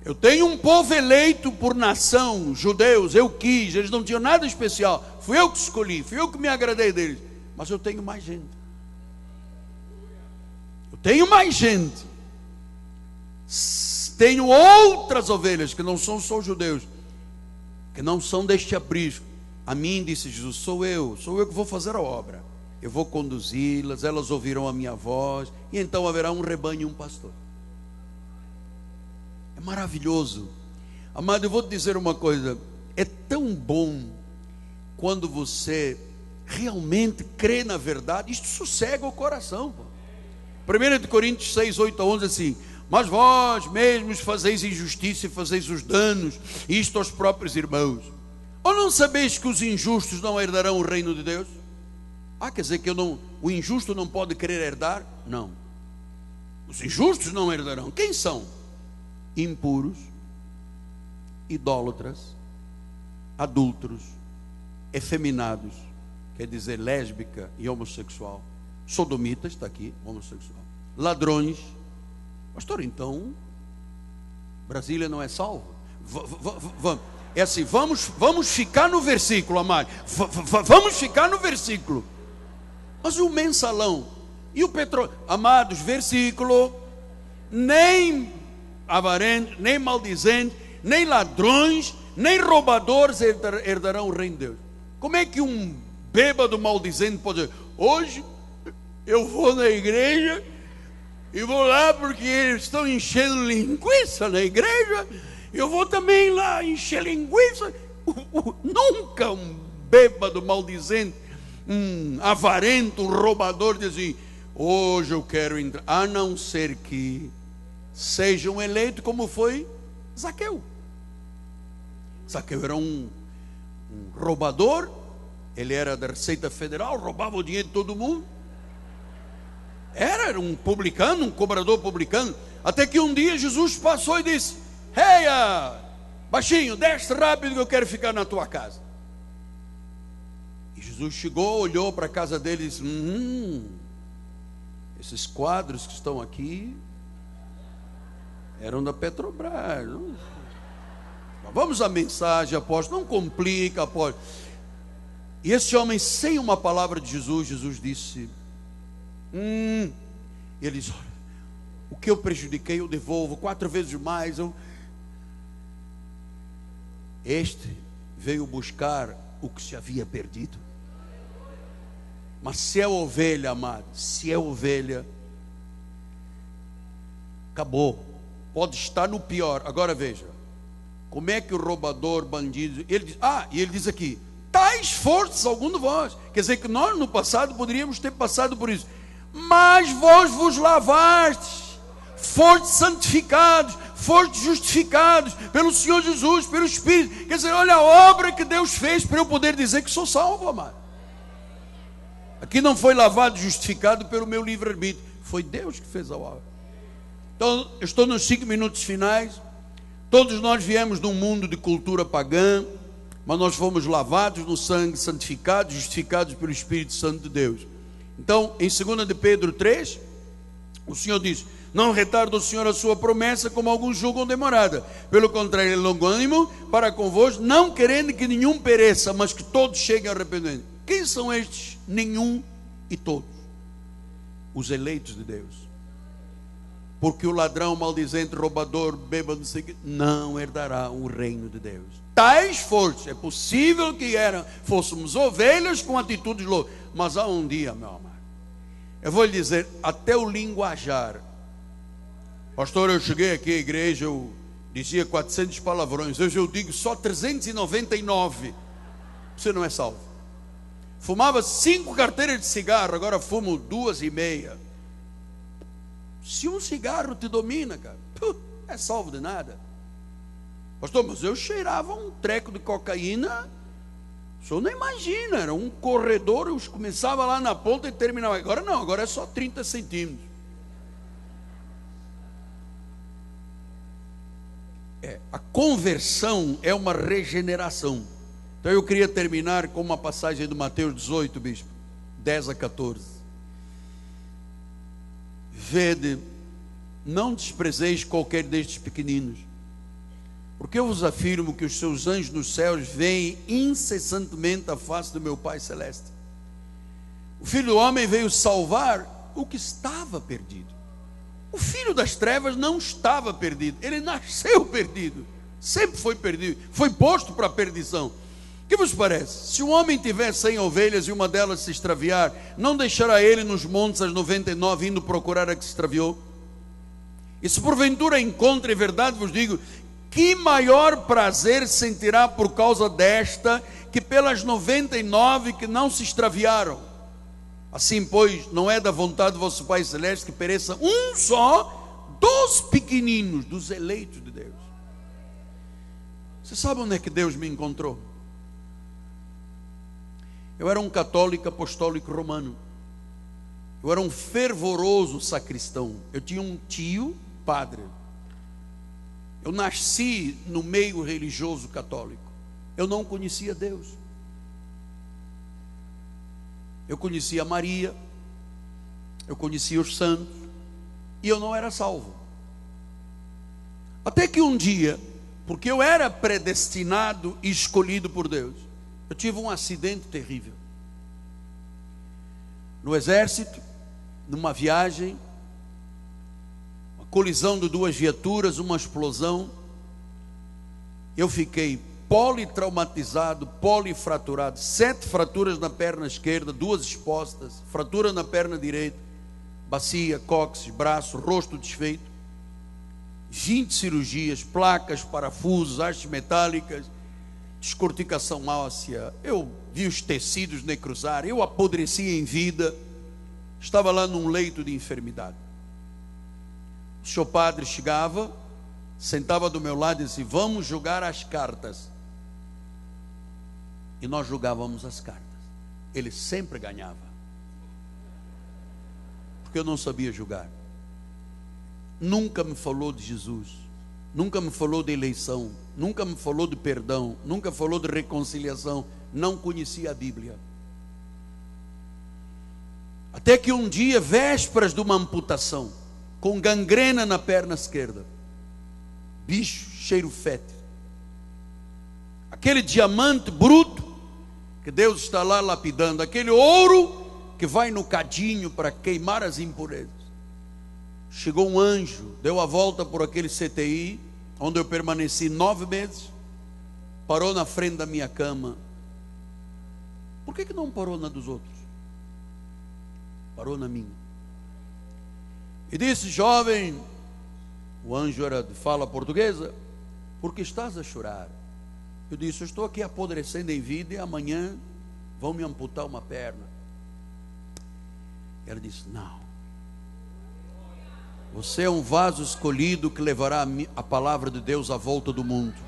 Eu tenho um povo eleito por nação, judeus, eu quis, eles não tinham nada especial. Fui eu que escolhi, fui eu que me agradei deles. Mas eu tenho mais gente. Eu tenho mais gente. Tenho outras ovelhas que não são só judeus, que não são deste aprisco. A mim, disse Jesus, sou eu que vou fazer a obra. Eu vou conduzi-las, elas ouvirão a minha voz, e então haverá um rebanho e um pastor. É maravilhoso. Amado, eu vou te dizer uma coisa. É tão bom quando você realmente crê na verdade. Isto sossega o coração. 1 Coríntios 6:8-11 assim: mas vós mesmos fazeis injustiça e fazeis os danos, isto aos próprios irmãos. Ou não sabeis que os injustos não herdarão o reino de Deus? Quer dizer que o injusto não pode querer herdar? Não. Os injustos não herdarão. Quem são? Impuros, idólatras, adúlteros, efeminados, quer dizer lésbica e homossexual, sodomitas, está aqui, homossexual, ladrões. Pastor, então Brasília não é salvo? É assim, vamos ficar no versículo, amado. Vamos ficar no versículo. Mas o mensalão e o petróleo, amados, versículo: nem avarento, nem maldizente, nem ladrões, nem roubadores herdarão o reino de Deus. Como é que um bêbado maldizente pode dizer: hoje eu vou na igreja e vou lá porque eles estão enchendo linguiça na igreja, eu vou também lá encher linguiça? Nunca um bêbado maldizente, um avarento, um roubador diz assim: hoje eu quero entrar, a não ser que seja um eleito como foi Zaqueu. Zaqueu era um roubador, ele era da Receita Federal, roubava o dinheiro de todo mundo. Era um publicano, um cobrador publicano. Até que um dia Jesus passou e disse: Reia, baixinho, desce rápido que eu quero ficar na tua casa. E Jesus chegou, olhou para a casa dele e disse: esses quadros que estão aqui eram da Petrobras. Vamos à mensagem, apóstolo, não complica, apóstolo. E esse homem, sem uma palavra de Jesus, Jesus disse: ele disse: olha, o que eu prejudiquei eu devolvo 4 vezes mais. Este veio buscar o que se havia perdido. Mas se é ovelha, amado, se é ovelha, acabou. Pode estar no pior. Agora veja, como é que o roubador, bandido, ele diz, e ele diz aqui: tais fortes algum de vós. Quer dizer que nós no passado poderíamos ter passado por isso. Mas vós vos lavastes, fostes santificados, fostes justificados pelo Senhor Jesus, pelo Espírito. Quer dizer, olha a obra que Deus fez para eu poder dizer que sou salvo, amado. Aqui não foi lavado e justificado pelo meu livre-arbítrio, foi Deus que fez a obra. Então, eu estou nos 5 minutos finais. Todos nós viemos de um mundo de cultura pagã, mas nós fomos lavados no sangue, santificados, justificados pelo Espírito Santo de Deus. Então, em 2 de Pedro 3, o Senhor diz: não retarda o Senhor a sua promessa, como alguns julgam demorada. Pelo contrário, Ele é longânimo para convosco, não querendo que nenhum pereça, mas que todos cheguem ao arrependimento. Quem são estes? Nenhum e todos. Os eleitos de Deus. Porque o ladrão, maldizente, roubador, bêbado, não herdará o reino de Deus. Tais fortes, é possível que fôssemos ovelhas com atitudes loucas, mas há um dia, meu amado, eu vou lhe dizer, até o linguajar. Pastor, eu cheguei aqui à igreja, eu dizia 400 palavrões, hoje eu digo só 399. Você não é salvo. Fumava 5 carteiras de cigarro, agora fumo 2,5. Se um cigarro te domina, cara, é salvo de nada. Pastor, mas eu cheirava um treco de cocaína, o senhor não imagina, era um corredor, eu começava lá na ponta e terminava. Agora não, agora é só 30 centímetros. A conversão é uma regeneração. Então eu queria terminar com uma passagem do Mateus 18, bispo, 10 a 14. Vede, não desprezeis qualquer destes pequeninos, porque eu vos afirmo que os seus anjos nos céus veem incessantemente a face do meu Pai Celeste. O Filho do Homem veio salvar o que estava perdido. O filho das trevas não estava perdido, ele nasceu perdido, sempre foi perdido, foi posto para a perdição. O que vos parece? Se um homem tiver 100 ovelhas e uma delas se extraviar, não deixará ele nos montes as 99 indo procurar a que se extraviou? E se porventura encontra, em verdade vos digo, que maior prazer sentirá por causa desta, que pelas 99 que não se extraviaram? Assim, pois, não é da vontade do vosso Pai Celeste que pereça um só dos pequeninos, dos eleitos de Deus. Você sabe onde é que Deus me encontrou? Eu era um católico apostólico romano. Eu era um fervoroso sacristão. Eu tinha um tio padre. Eu nasci no meio religioso católico. Eu não conhecia Deus. Eu conhecia Maria. Eu conhecia os santos. E eu não era salvo. Até que um dia, porque eu era predestinado e escolhido por Deus, eu tive um acidente terrível. No exército, numa viagem, uma colisão de 2 viaturas, uma explosão. Eu fiquei politraumatizado, polifraturado, 7 fraturas na perna esquerda, 2 expostas, fratura na perna direita, bacia, cóccix, braço, rosto desfeito, 20 cirurgias, placas, parafusos, hastes metálicas, descorticação óssea. Eu vi os tecidos necrosar, eu apodrecia em vida, estava lá num leito de enfermidade. O senhor padre chegava, sentava do meu lado e disse: vamos jogar as cartas. e nós jogávamos as cartas. Ele sempre ganhava, porque eu não sabia jogar. Nunca me falou de Jesus, nunca me falou de eleição, nunca me falou de perdão, nunca falou de reconciliação. Não conhecia a Bíblia. Até que um dia, vésperas de uma amputação, com gangrena na perna esquerda, bicho, cheiro fétido, aquele diamante bruto que Deus está lá lapidando, aquele ouro que vai no cadinho para queimar as impurezas. Chegou um anjo, deu a volta por aquele CTI, onde eu permaneci 9 meses, parou na frente da minha cama. Por que não parou na dos outros? Parou na minha. E disse: jovem, o anjo era de fala portuguesa, por que estás a chorar? Eu disse: eu estou aqui apodrecendo em vida e amanhã vão me amputar uma perna. Ela disse: não, você é um vaso escolhido que levará a palavra de Deus à volta do mundo.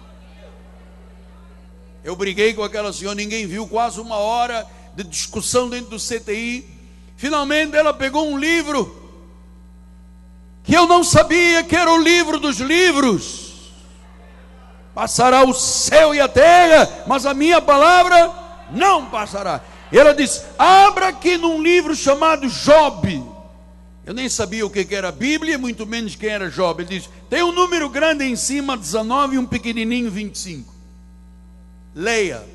Eu briguei com aquela senhora, ninguém viu, quase 1 hora de discussão dentro do CTI. Finalmente ela pegou um livro que eu não sabia que era o livro dos livros. Passará o céu e a terra, mas a minha palavra não passará. Ela disse: abra aqui num livro chamado Job. Eu nem sabia o que era a Bíblia, muito menos quem era Job. Ele diz: tem um número grande em cima, 19, e um pequenininho, 25. Leia.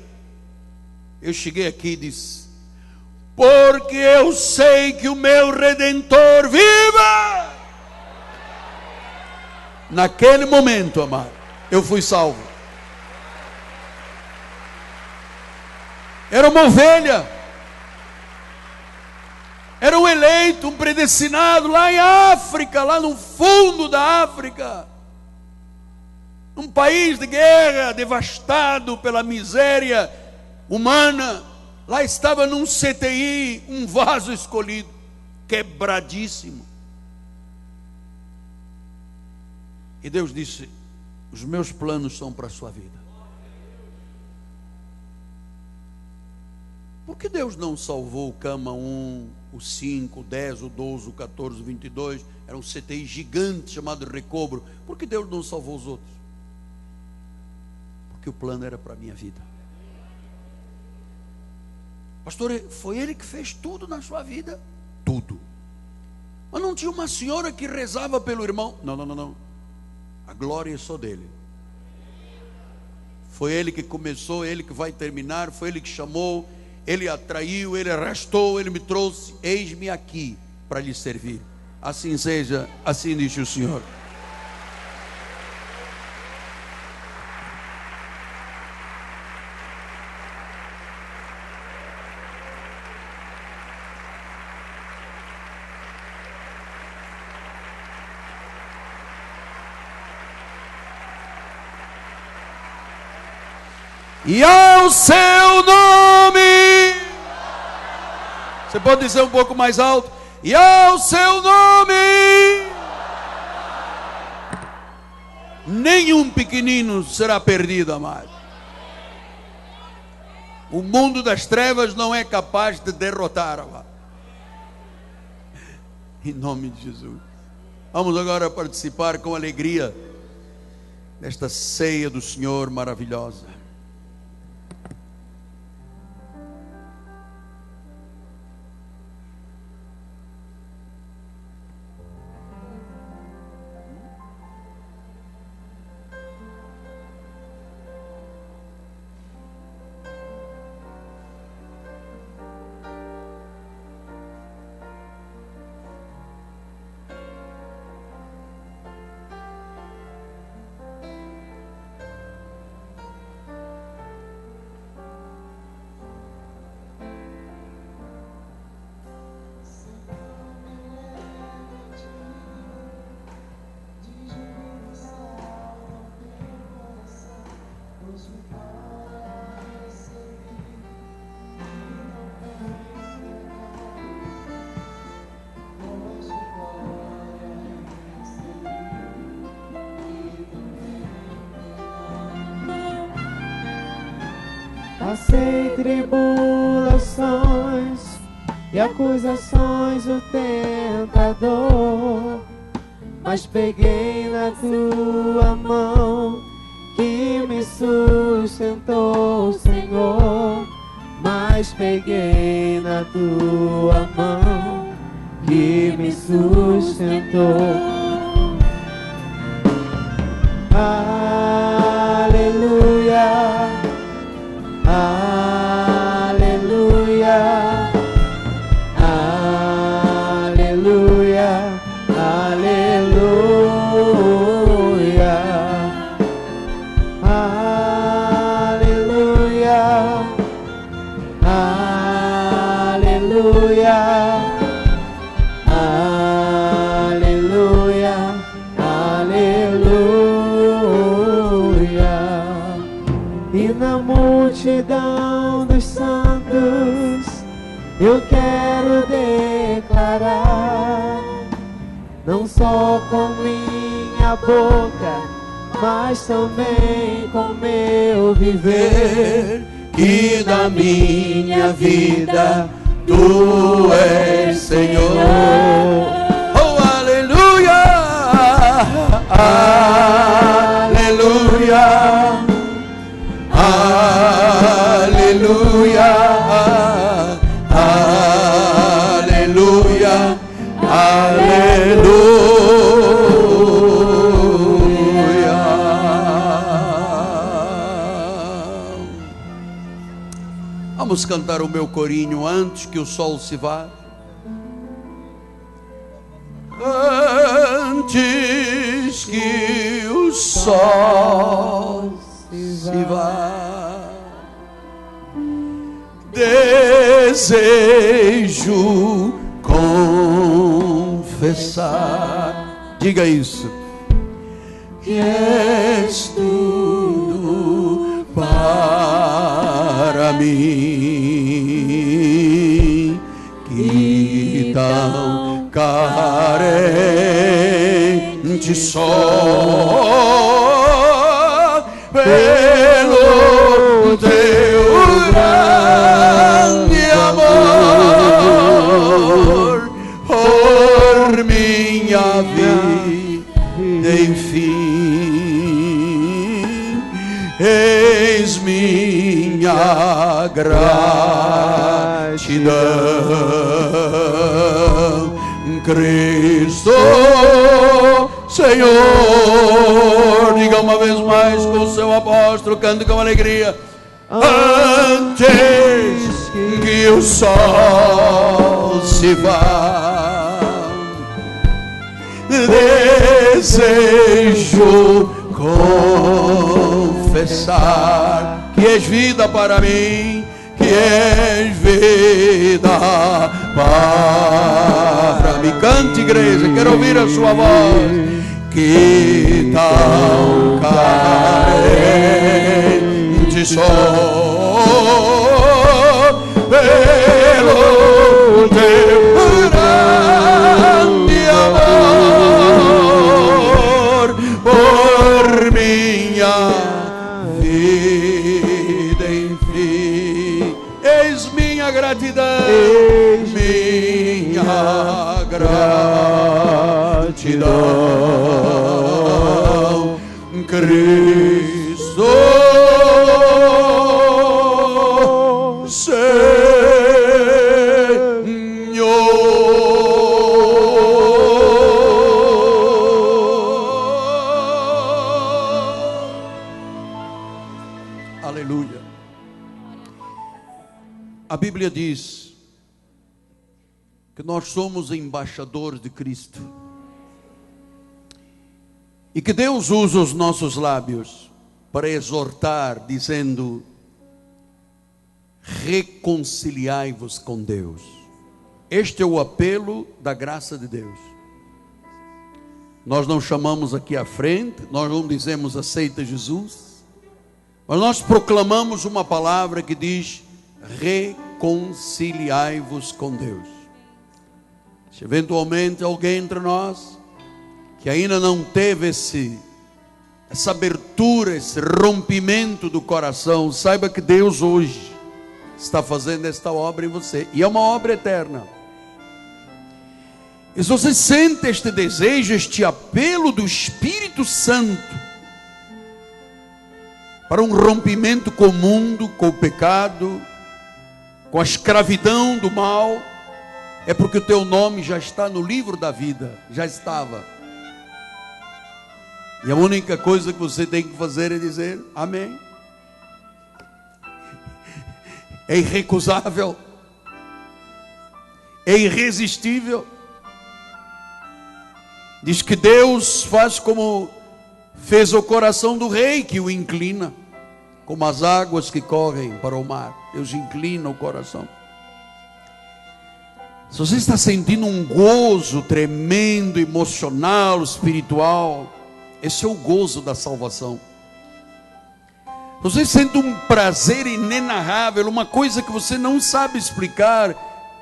Eu cheguei aqui e disse: porque eu sei que o meu Redentor vive. Naquele momento, amado, eu fui salvo. Era uma ovelha, era um eleito, um predestinado lá em África, lá no fundo da África, um país de guerra, devastado pela miséria humana. Lá estava num CTI, um vaso escolhido, quebradíssimo. E Deus disse: os meus planos são para a sua vida. Por que Deus não salvou o Cama 1, o 5, o 10, o 12, o 14, o 22? Era um CTI gigante chamado Recobro. Por que Deus não salvou os outros? Porque o plano era para a minha vida. Pastor, foi Ele que fez tudo na sua vida? Tudo. Mas não tinha uma senhora que rezava pelo irmão? Não. A glória é só dele. Foi Ele que começou, Ele que vai terminar, foi Ele que chamou, Ele atraiu, Ele arrastou, Ele me trouxe. Eis-me aqui para lhe servir. Assim seja, assim diz o Senhor. E ao seu nome, você pode dizer um pouco mais alto? E ao seu nome, nenhum pequenino será perdido, amado. O mundo das trevas não é capaz de derrotar, amado. Em nome de Jesus. Vamos agora participar com alegria desta ceia do Senhor maravilhosa. Aceita tribulações e acusações o tentador, mas peguei na tua mão que me sustentou, Senhor. Mas peguei na tua mão que me sustentou. Aleluia, aleluia, aleluia, aleluia, aleluia, aleluia, aleluia, aleluia. E na multidão dos santos eu quero declarar, não só com minha boca, mas também com meu viver, que da minha vida tu és Senhor. Oh, aleluia, aleluia, aleluia, aleluia, aleluia. Vamos cantar o meu corinho antes que o sol se vá. Antes que o sol se vá, desejo confessar. Diga isso. Que és tudo para mim, que tão carente só pelo teu grande amor, por minha vida, enfim, eis minha gratidão, Cristo Senhor. Diga uma vez mais com o seu apóstolo, cante com alegria. Antes que o sol se vá, desejo confessar que és vida para mim, que és vida para mim. Cante, igreja, quero ouvir a sua voz. Que tão carente sou pelo teu grande amor, por minha vida, enfim, eis minha gratidão, minha gratidão, Cristo Aleluia. A Bíblia diz que nós somos embaixadores de Cristo e que Deus usa os nossos lábios para exortar, dizendo: reconciliai-vos com Deus. Este é o apelo da graça de Deus. Nós não chamamos aqui à frente, nós não dizemos aceita Jesus, mas nós proclamamos uma palavra que diz: reconciliai-vos com Deus. Se eventualmente alguém entre nós que ainda não teve essa abertura, esse rompimento do coração, saiba que Deus hoje está fazendo esta obra em você. E é uma obra eterna. E se você sente este desejo, este apelo do Espírito Santo para um rompimento com o mundo, com o pecado, com a escravidão do mal, é porque o teu nome já está no livro da vida, já estava. E a única coisa que você tem que fazer é dizer amém. É irrecusável, é irresistível. Diz que Deus faz como fez o coração do rei, que o inclina, como as águas que correm para o mar. Deus inclina o coração. Se você está sentindo um gozo tremendo, emocional, espiritual, esse é o gozo da salvação. Você sente um prazer inenarrável, uma coisa que você não sabe explicar,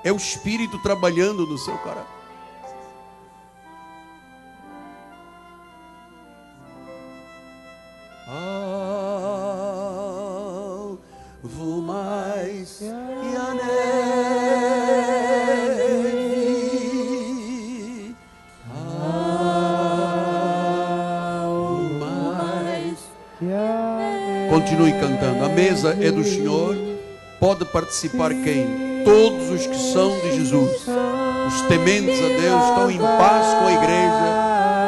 é o Espírito trabalhando no seu coração. Alvo mais que a neve, alvo mais que a neve. Continue cantando. A mesa é do Senhor. Pode participar quem? Todos os que são de Jesus. Os tementes a Deus estão em paz com a igreja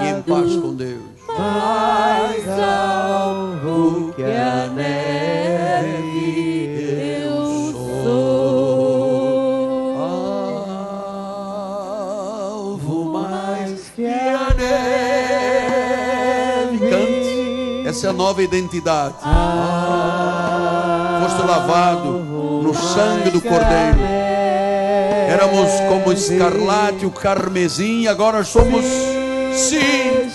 e em paz com Deus. Mais alvo que a neve eu sou. Alvo mais que a neve. Cante. Essa é a nova identidade. Foste lavado no sangue do Cordeiro. Éramos como escarlate, o carmesim, agora somos, sim,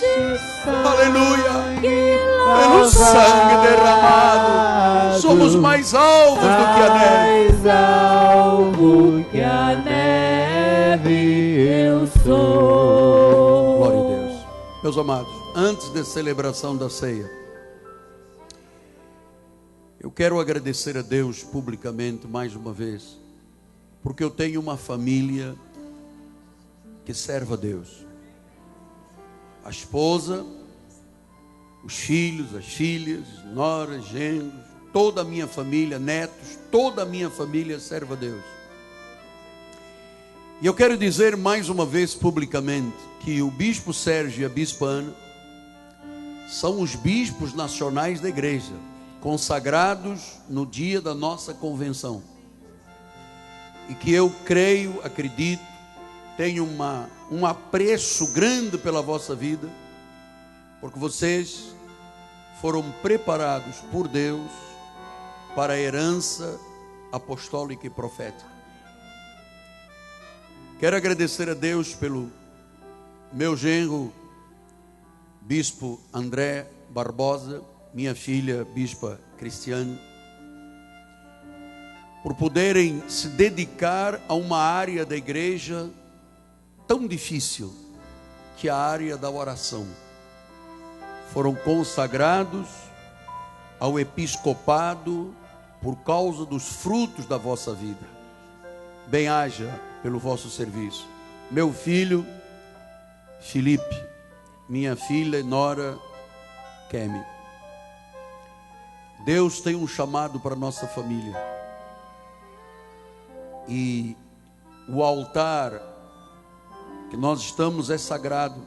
aleluia, pelo sangue derramado, somos mais alvos do que a neve. Mais alvo que a neve eu sou. Glória a Deus. Meus amados, antes da celebração da ceia, eu quero agradecer a Deus publicamente mais uma vez, porque eu tenho uma família que serve a Deus. A esposa, os filhos, as filhas, noras, genros, toda a minha família, netos, toda a minha família serve a Deus. E eu quero dizer mais uma vez publicamente que o bispo Sérgio e a bispa Ana são os bispos nacionais da igreja, consagrados no dia da nossa convenção. E que eu creio, acredito, tenho um apreço grande pela vossa vida, porque vocês foram preparados por Deus para a herança apostólica e profética. Quero agradecer a Deus pelo meu genro, bispo André Barbosa, minha filha, bispa Cristiane, por poderem se dedicar a uma área da igreja tão difícil, que é a área da oração. Foram consagrados ao episcopado por causa dos frutos da vossa vida. Bem-haja pelo vosso serviço. Meu filho Felipe, minha filha Nora Kemi. Deus tem um chamado para nossa família. E o altar que nós estamos é sagrado.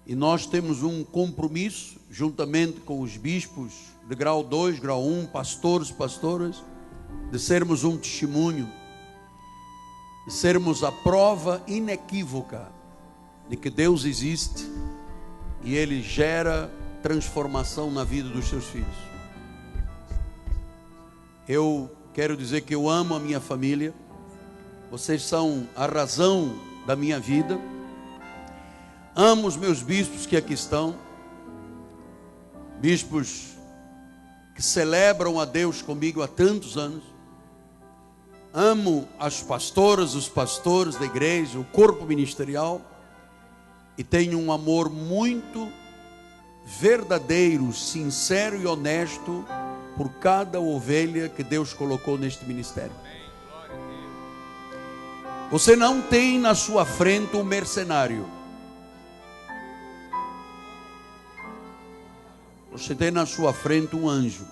E nós temos um compromisso, juntamente com os bispos de grau 2, grau 1, pastores, pastoras, de sermos um testemunho, de sermos a prova inequívoca de que Deus existe e Ele gera transformação na vida dos seus filhos. Eu quero dizer que eu amo a minha família, vocês são a razão da minha vida. Amo os meus bispos que aqui estão, bispos que celebram a Deus comigo há tantos anos. Amo as pastoras, os pastores da igreja, o corpo ministerial, e tenho um amor muito verdadeiro, sincero e honesto por cada ovelha que Deus colocou neste ministério. Você não tem na sua frente um mercenário. Você tem na sua frente um anjo.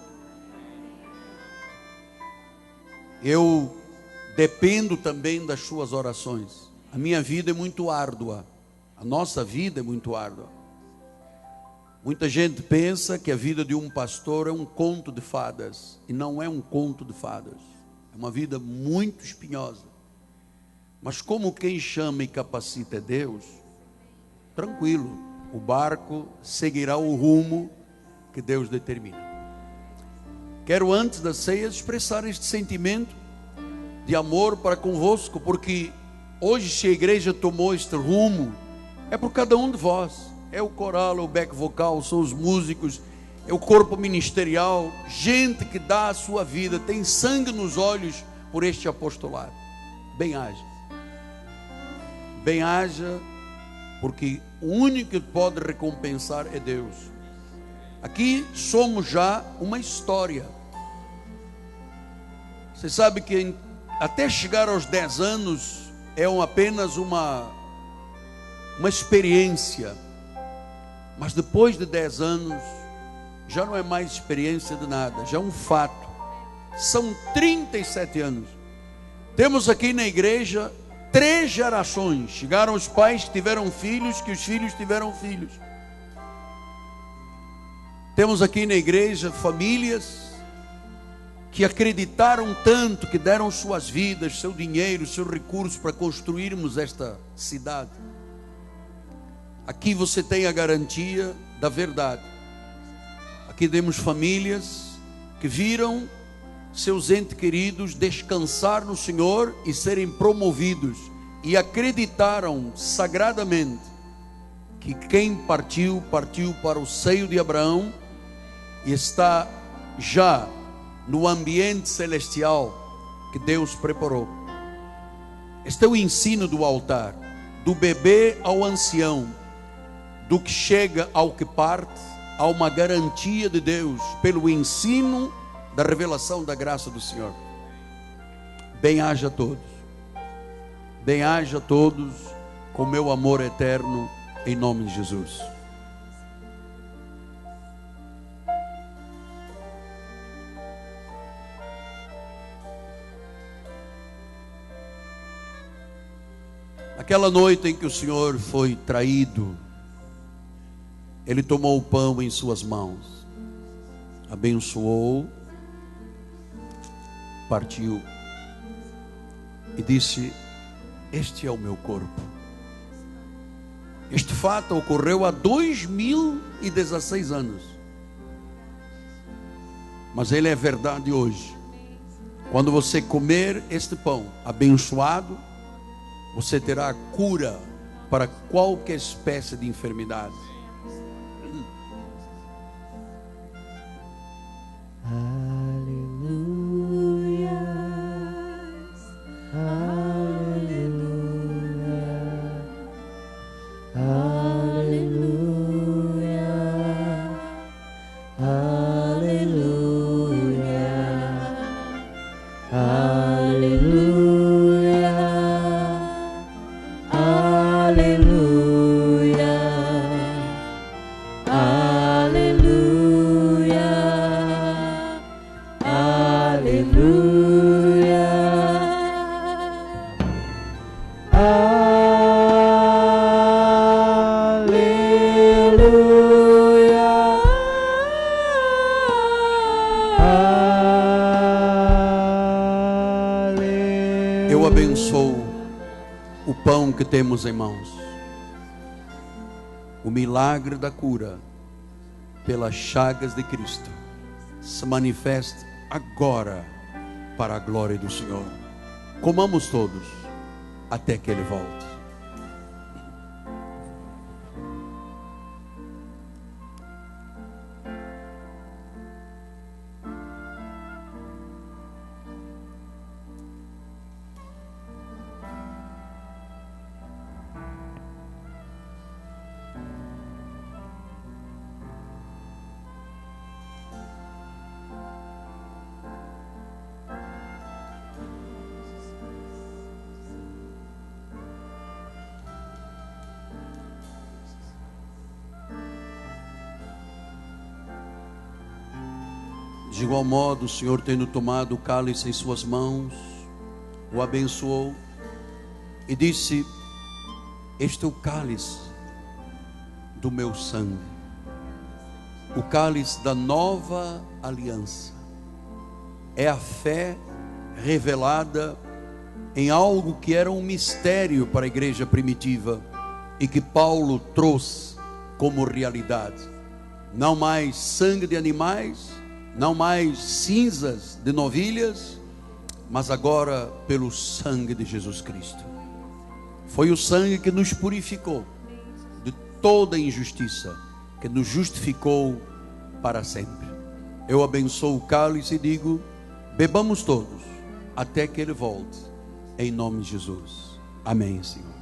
Eu dependo também das suas orações. A minha vida é muito árdua. A nossa vida é muito árdua. Muita gente pensa que a vida de um pastor é um conto de fadas. E não é um conto de fadas. É uma vida muito espinhosa. Mas como quem chama e capacita é Deus, tranquilo, o barco seguirá o rumo que Deus determina. Quero antes da ceia expressar este sentimento de amor para convosco, porque hoje se a igreja tomou este rumo, é por cada um de vós. É o coral, é o back vocal, são os músicos, é o corpo ministerial, gente que dá a sua vida, tem sangue nos olhos por este apostolado. Bem-haja. Bem-haja, porque o único que pode recompensar é Deus. Aqui somos já uma história. Você sabe que até chegar aos 10 anos é apenas uma experiência. Mas depois de 10 anos, já não é mais experiência de nada, já é um fato. São 37 anos. Temos aqui na igreja 3 gerações. Chegaram os pais que tiveram filhos, que os filhos tiveram filhos. Temos aqui na igreja famílias que acreditaram tanto, que deram suas vidas, seu dinheiro, seus recursos para construirmos esta cidade. Aqui você tem a garantia da verdade. Aqui temos famílias que viram seus entes queridos descansar no Senhor e serem promovidos, e acreditaram sagradamente que quem partiu, partiu para o seio de Abraão e está já no ambiente celestial que Deus preparou. Este é o ensino do altar, do bebê ao ancião, do que chega ao que parte. Há uma garantia de Deus pelo ensino da revelação da graça do Senhor. Bem-haja a todos. Bem-haja a todos com meu amor eterno, em nome de Jesus. Aquela noite em que o Senhor foi traído, Ele tomou o pão em suas mãos, abençoou, partiu e disse: este é o meu corpo. Este fato ocorreu há 2016 anos, mas ele é verdade hoje. Quando você comer este pão abençoado, você terá a cura para qualquer espécie de enfermidade. Eu abençoo o pão que temos em mãos, o milagre da cura pelas chagas de Cristo se manifesta agora para a glória do Senhor. Comamos todos até que Ele volte. De igual modo, o Senhor, tendo tomado o cálice em suas mãos, o abençoou e disse: este é o cálice do meu sangue, o cálice da nova aliança. É a fé revelada em algo que era um mistério para a igreja primitiva e que Paulo trouxe como realidade. Não mais sangue de animais, não mais cinzas de novilhas, mas agora pelo sangue de Jesus Cristo. Foi o sangue que nos purificou de toda injustiça, que nos justificou para sempre. Eu abençoo o cálice e digo: bebamos todos até que Ele volte, em nome de Jesus. Amém, Senhor.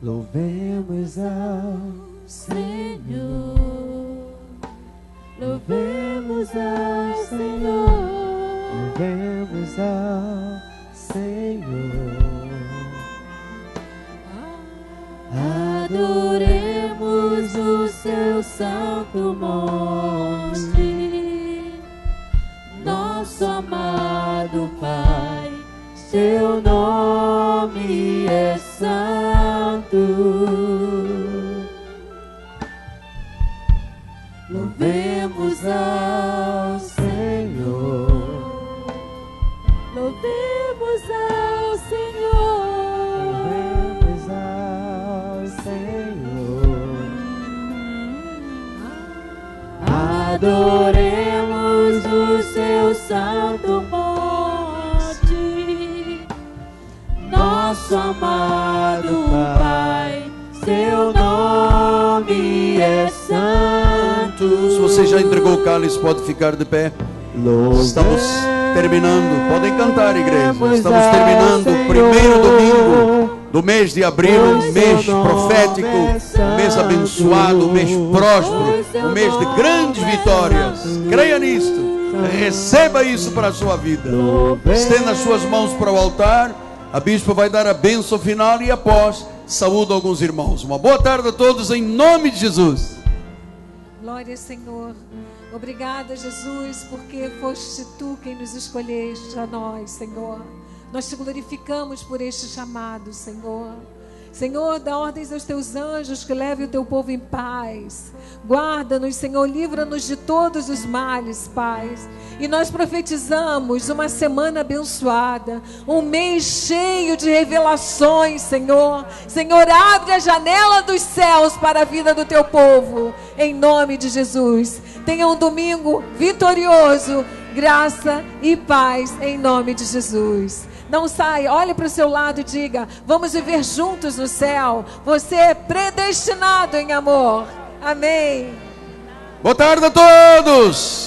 Louvemos ao Senhor, louvemos ao Senhor, louvemos ao Senhor. Adoremos o seu santo monte, nosso amado Pai, seu nome é santo. Louvemos ao Senhor, louvemos ao Senhor, louvemos ao Senhor. Adoremos o seu santo monte, nosso amado Pai, seu nome é santo. Se você já entregou o cálice, pode ficar de pé. Estamos terminando. Podem cantar, igreja. Estamos terminando o primeiro domingo do mês de abril, um mês profético, um mês abençoado, um mês próspero, um mês de grandes vitórias. Creia nisto. Receba isso para a sua vida. Estenda as suas mãos para o altar. A bispa vai dar a bênção final e após, saúdo alguns irmãos. Uma boa tarde a todos em nome de Jesus. Glória, Senhor. Obrigada, Jesus, porque foste tu quem nos escolheste a nós, Senhor. Nós te glorificamos por este chamado, Senhor. Senhor, dá ordens aos teus anjos que levem o teu povo em paz. Guarda-nos, Senhor, livra-nos de todos os males, Pai. E nós profetizamos uma semana abençoada, um mês cheio de revelações, Senhor. Senhor, abre a janela dos céus para a vida do teu povo, em nome de Jesus. Tenha um domingo vitorioso, graça e paz, em nome de Jesus. Não saia, olhe para o seu lado e diga: vamos viver juntos no céu. Você é predestinado em amor. Amém. Boa tarde a todos.